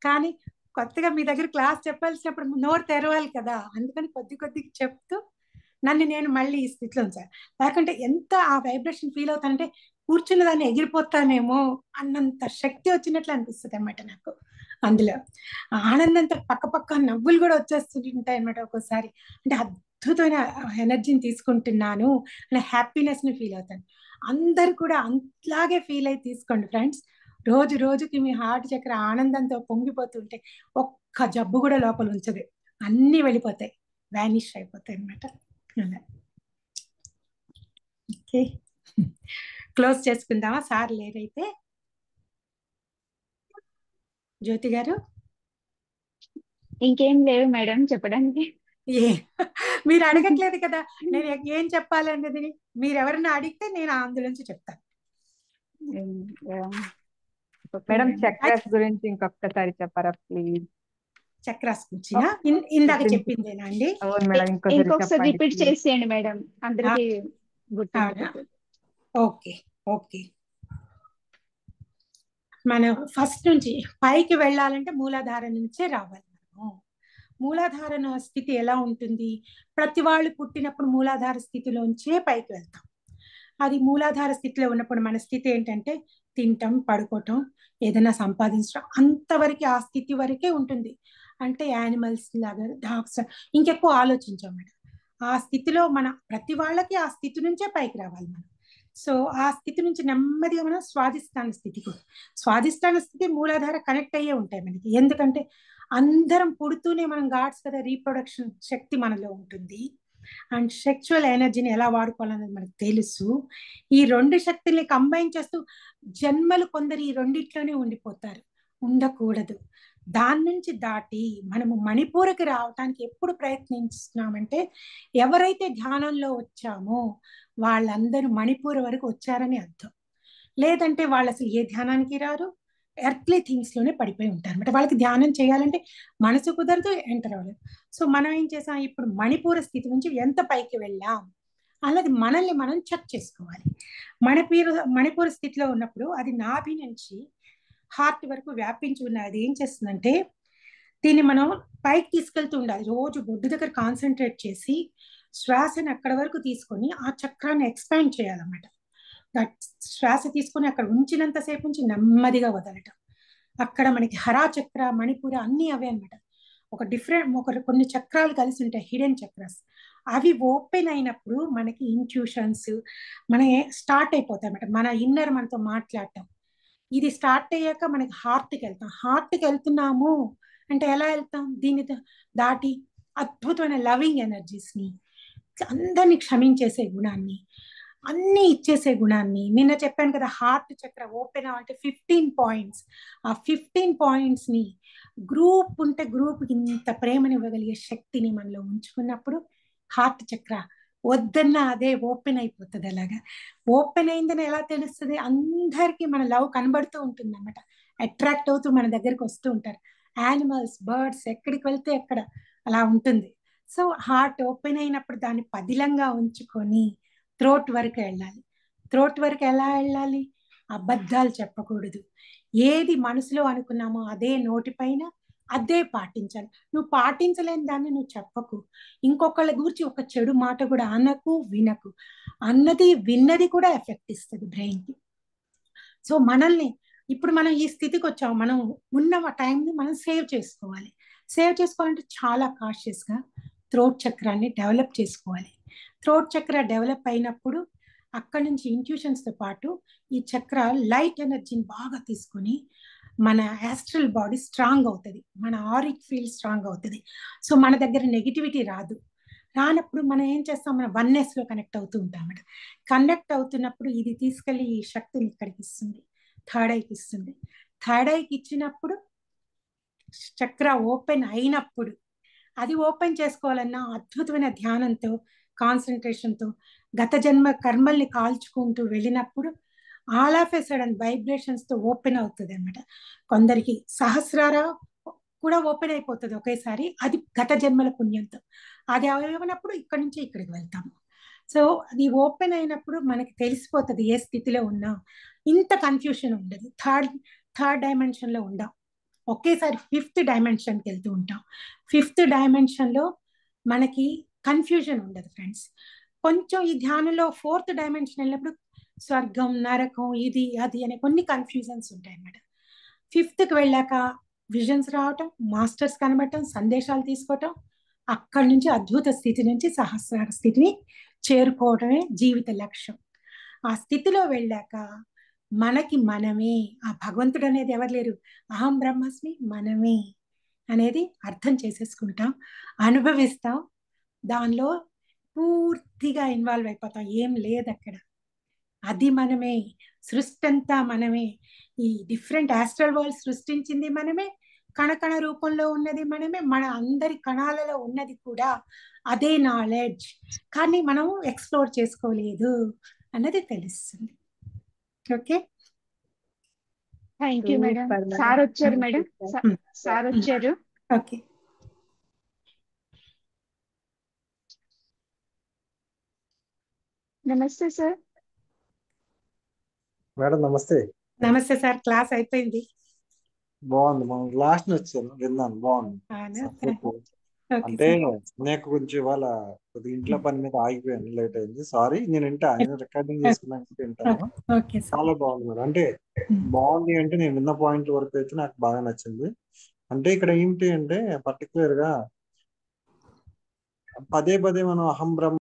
కానీ కొత్తగా మీ దగ్గర క్లాస్ చెప్పాల్సినప్పుడు నోరు తెరవాలి కదా, అందుకని కొద్దిగా చెప్తూ నన్ను నేను మళ్ళీ ఈ స్థితిలో ఉంచాను. లేకుంటే ఎంత ఆ వైబ్రేషన్ ఫీల్ అవుతానంటే కూర్చున్న దాన్ని ఎగిరిపోతానేమో అన్నంత శక్తి వచ్చినట్లు అనిపిస్తుంది అన్నమాట నాకు. అందులో ఆనందంతో పక్క నవ్వులు కూడా వచ్చేస్తుంటాయి అన్నమాట ఒక్కోసారి. అంటే అద్భుతమైన ఎనర్జీని తీసుకుంటున్నాను అనే హ్యాపీనెస్ ని ఫీల్ అవుతాను. అందరు కూడా అంతలాగే ఫీల్ అయి తీసుకోండి ఫ్రెండ్స్. రోజుకి మీ హార్ట్ చక్ర ఆనందంతో పొంగిపోతుంటే ఒక్క జబ్బు కూడా లోపల ఉంచదు, అన్నీ వెళ్ళిపోతాయి. వ్యానిష్ అయిపోతాయి అనమాట. అలా ఓకే, క్లోజ్ చేసుకుందామా? సార్ లేరైతే. జ్యోతి గారు ఇంకేం లేవు మేడం చెప్పడానికి. ఏ మీరు అడగట్లేదు కదా నేను ఏం చెప్పాలన్నది. మీరు ఎవరైనా అడిగితే నేను అందులోంచి చెప్తాను. మేడం చక్రాస్ గురించి ఇంకొకసారి చెప్పారా ప్లీజ్? చక్రాస్ గురించి ఇందాక చెప్పిందేనా అండి? అవును మేడం, ఇంకొకసారి రిపీట్ చేసేయండి మేడం, అందరికి గుర్తుంటుంది. ఓకే ఓకే, మనం ఫస్ట్ నుంచి పైకి వెళ్ళాలంటే మూలాధార నుంచే రావాలి. మనము మూలాధార స్థితి ఎలా ఉంటుంది? ప్రతి వాళ్ళు పుట్టినప్పుడు మూలాధార స్థితిలోంచే పైకి వెళ్తాం. అది మూలాధార స్థితిలో ఉన్నప్పుడు మన స్థితి ఏంటంటే తింటాం, పడుకోవటం, ఏదైనా సంపాదించడం, అంతవరకు ఆ స్థితి వరకే ఉంటుంది. అంటే యానిమల్స్ లాగా డాగ్స్ ఇంకెక్కువ ఆలోచించాం మేడం. ఆ స్థితిలో మన ప్రతి వాళ్ళకి ఆ స్థితి నుంచే పైకి రావాలి మనం. సో ఆ స్థితి నుంచి నెమ్మదిగా మనం స్వాధిష్టాన స్థితికి, స్వాధిష్టాన స్థితి మూలాధార కనెక్ట్ అయ్యే ఉంటాయి మనకి. ఎందుకంటే అందరం పుడుతూనే మనం గాడ్స్ కదా, రీప్రొడక్షన్ శక్తి మనలో ఉంటుంది. అండ్ సెక్షువల్ ఎనర్జీని ఎలా వాడుకోవాలనేది మనకు తెలుసు. ఈ రెండు శక్తుల్ని కంబైన్ చేస్తూ జన్మలు కొందరు ఈ రెండిట్లోనే ఉండిపోతారు, ఉండకూడదు. దాని నుంచి దాటి మనము మణిపూర్కి రావటానికి ఎప్పుడు ప్రయత్నిస్తున్నామంటే ఎవరైతే ధ్యానంలో వచ్చామో వాళ్ళందరూ మణిపూర్ వరకు వచ్చారని అర్థం. లేదంటే వాళ్ళు అసలు ఏ ధ్యానానికి రారు, ఎర్త్లీ థింగ్స్ లోనే పడిపోయి ఉంటారు అనమాట. వాళ్ళకి ధ్యానం చేయాలంటే మనసు కుదరదు, ఎంటర్ అవ్వలేదు. సో మనం ఏం చేసాం, ఇప్పుడు మణిపూర స్థితి నుంచి ఎంత పైకి వెళ్ళాం అన్నది మనల్ని మనం చెక్ చేసుకోవాలి. మణిపూర స్థితిలో ఉన్నప్పుడు అది నాభి నుంచి హార్ట్ వరకు వ్యాపించి ఉన్నది. అది ఏం చేస్తుందంటే దీన్ని మనం పైకి తీసుకెళ్తూ ఉండాలి. రోజు బొడ్డు దగ్గర కాన్సన్ట్రేట్ చేసి శ్వాసని అక్కడ వరకు తీసుకొని ఆ చక్రాన్ని ఎక్స్పాండ్ చేయాలన్నమాట. శ్వాస తీసుకొని అక్కడ ఉంచినంతసేపు నుంచి నెమ్మదిగా వదలటం. అక్కడ మనకి హరా చక్ర, మణిపూర అన్నీ అవే అనమాట. కొన్ని చక్రాలు కలిసి ఉంటాయి, హిడెన్ చక్రాస్. అవి ఓపెన్ అయినప్పుడు మనకి ఇంట్యూషన్స్ మన స్టార్ట్ అయిపోతాయి అనమాట. మన ఇన్నర్ మనతో మాట్లాడటం. ఇది స్టార్ట్ అయ్యాక మనకి హార్ట్కి వెళ్తాం. హార్ట్కి వెళ్తున్నాము అంటే ఎలా వెళ్తాం? దీన్ని దాటి అద్భుతమైన లవింగ్ ఎనర్జీస్ని, అందరినీ క్షమించేసే గుణాన్ని, అన్ని ఇచ్చేసే గుణాన్ని. నిన్న చెప్పాను కదా, హార్ట్ చక్ర ఓపెన్ అంటే 15 పాయింట్స్. ఆ 15 పాయింట్స్ని గ్రూప్ ఉంటే గ్రూప్ ఇంత ప్రేమనివ్వగలిగే శక్తిని మనలో ఉంచుకున్నప్పుడు హార్ట్ చక్ర వద్దన్నా అదే ఓపెన్ అయిపోతుంది. అలాగా ఓపెన్ అయిందని ఎలా తెలుస్తుంది? అందరికీ మన లవ్ కనబడుతూ ఉంటుంది అన్నమాట. అట్రాక్ట్ అవుతూ మన దగ్గరికి వస్తూ ఉంటారు. యానిమల్స్, బర్డ్స్, ఎక్కడికి వెళ్తే అక్కడ అలా ఉంటుంది. సో హార్ట్ ఓపెన్ అయినప్పుడు దాన్ని పదిలంగా ఉంచుకొని థ్రోట్ వరకు వెళ్ళాలి. థ్రోట్ వరకు ఎలా వెళ్ళాలి? అబద్ధాలు చెప్పకూడదు. ఏది మనసులో అనుకున్నామో అదే నోటిపైన అదే పాటించాలి. నువ్వు పాటించలేని దాన్ని నువ్వు చెప్పకు. ఇంకొకళ్ళ గురించి ఒక చెడు మాట కూడా అనకు, వినకు. అన్నది విన్నది కూడా ఎఫెక్ట్ ఇస్తుంది బ్రెయిన్కి. సో మనల్ని ఇప్పుడు మనం ఈ స్థితికి వచ్చాము. మనం ఉన్న టైంని మనం సేవ్ చేసుకోవాలి. సేవ్ చేసుకోవాలంటే చాలా కాషియస్గా థ్రోట్ చక్రాన్ని డెవలప్ చేసుకోవాలి. థ్రోట్ చక్ర డెవలప్ అయినప్పుడు అక్కడి నుంచి ఇంట్యూషన్స్తో పాటు ఈ చక్ర లైట్ ఎనర్జీని బాగా తీసుకొని మన యాస్ట్రల్ బాడీ స్ట్రాంగ్ అవుతుంది, మన ఆరిక్ ఫీల్డ్ స్ట్రాంగ్ అవుతుంది. సో మన దగ్గర నెగిటివిటీ రాదు. రానప్పుడు మనం ఏం చేస్తాం, మన వన్నెస్లో కనెక్ట్ అవుతూ ఉంటాం అన్నమాట. కనెక్ట్ అవుతున్నప్పుడు ఇది తీసుకెళ్ళి ఈ శక్తిని ఇక్కడికి ఇస్తుంది, థర్డ్ ఐకి ఇస్తుంది. థర్డ్ ఐకి ఇచ్చినప్పుడు చక్ర ఓపెన్ అయినప్పుడు అది ఓపెన్ చేసుకోవాలన్నా అద్భుతమైన ధ్యానంతో, కాన్సన్ట్రేషన్తో, గత జన్మ కర్మల్ని కాల్చుకుంటూ వెళ్ళినప్పుడు ఆల్ ఆఫ్ ఎ సడన్ వైబ్రేషన్స్తో ఓపెన్ అవుతుంది అనమాట. కొందరికి సహస్రార కూడా ఓపెన్ అయిపోతుంది ఒకేసారి. అది గత జన్మల పుణ్యంతో. అది అయినప్పుడు ఇక్కడి నుంచి ఇక్కడికి వెళ్తాము. సో అది ఓపెన్ అయినప్పుడు మనకి తెలిసిపోతుంది ఏ స్థితిలో ఉన్నా. ఇంత కన్ఫ్యూషన్ ఉండదు. థర్డ్ డైమెన్షన్లో ఉండం, ఒకేసారి 5th డైమెన్షన్కి వెళ్తూ ఉంటాం. 5th డైమెన్షన్లో మనకి కన్ఫ్యూజన్ ఉండదు ఫ్రెండ్స్. కొంచెం ఈ ధ్యానంలో 4th డైమెన్షన్ వెళ్ళినప్పుడు స్వర్గం, నరకం, ఇది అది అనే కొన్ని కన్ఫ్యూజన్స్ ఉంటాయి అన్నమాట. 5thకి వెళ్ళాక విజన్స్ రావటం, మాస్టర్స్ కనబడటం, సందేశాలు తీసుకోవటం, అక్కడి నుంచి అద్భుత స్థితి నుంచి సహస్రార స్థితిని చేరుకోవడమే జీవిత లక్ష్యం. ఆ స్థితిలో వెళ్ళాక మనకి మనమే, ఆ భగవంతుడు అనేది ఎవరు లేరు, అహం బ్రహ్మస్మి మనమే అనేది అర్థం చేసేసుకుంటాం, అనుభవిస్తాం. దానిలో పూర్తిగా ఇన్వాల్వ్ అయిపోతాం. ఏం లేదు అక్కడ. అది మనమే, సృష్టి అంతా మనమే, ఈ డిఫరెంట్ ఆస్ట్రల్ వరల్డ్ సృష్టించింది మనమే, కణ రూపంలో ఉన్నది మనమే, మన అందరి కణాలలో ఉన్నది కూడా అదే నాలెడ్జ్. కానీ మనం ఎక్స్ప్లోర్ చేసుకోలేదు అన్నది తెలుస్తుంది. Okay, thank you madam. Super madam. Sir వచ్చారు thank madam. You sir. Sir వచ్చారు. ఓకే. నమస్తే సార్. మేడం నమస్తే. నమస్తే సార్, క్లాస్ అయిపోయింది. బాగుంది. మనం లాస్ట్ వచ్చాను, విన్నాను, బాగుంది. అవునా? సబ్జెక్ట్ ఓకే అంటే సార్. నాకు కొంచెం ఇవాళ కొద్దిగా ఇంట్లో పని మీద ఆగిపోయాను, లేట్ అయింది, సారీ. నేను రికార్డింగ్ చేసుకున్నాక వింటాను. Okay sir. చాలా బాగుంది మేడం. అంటే బాగుంది అంటే నేను విన్న పాయింట్ వరకు అయితే నాకు బాగా నచ్చింది. అంటే ఇక్కడ ఏంటి అంటే పర్టికులర్ గా పదే పదే మనం అహం బ్రహ్మ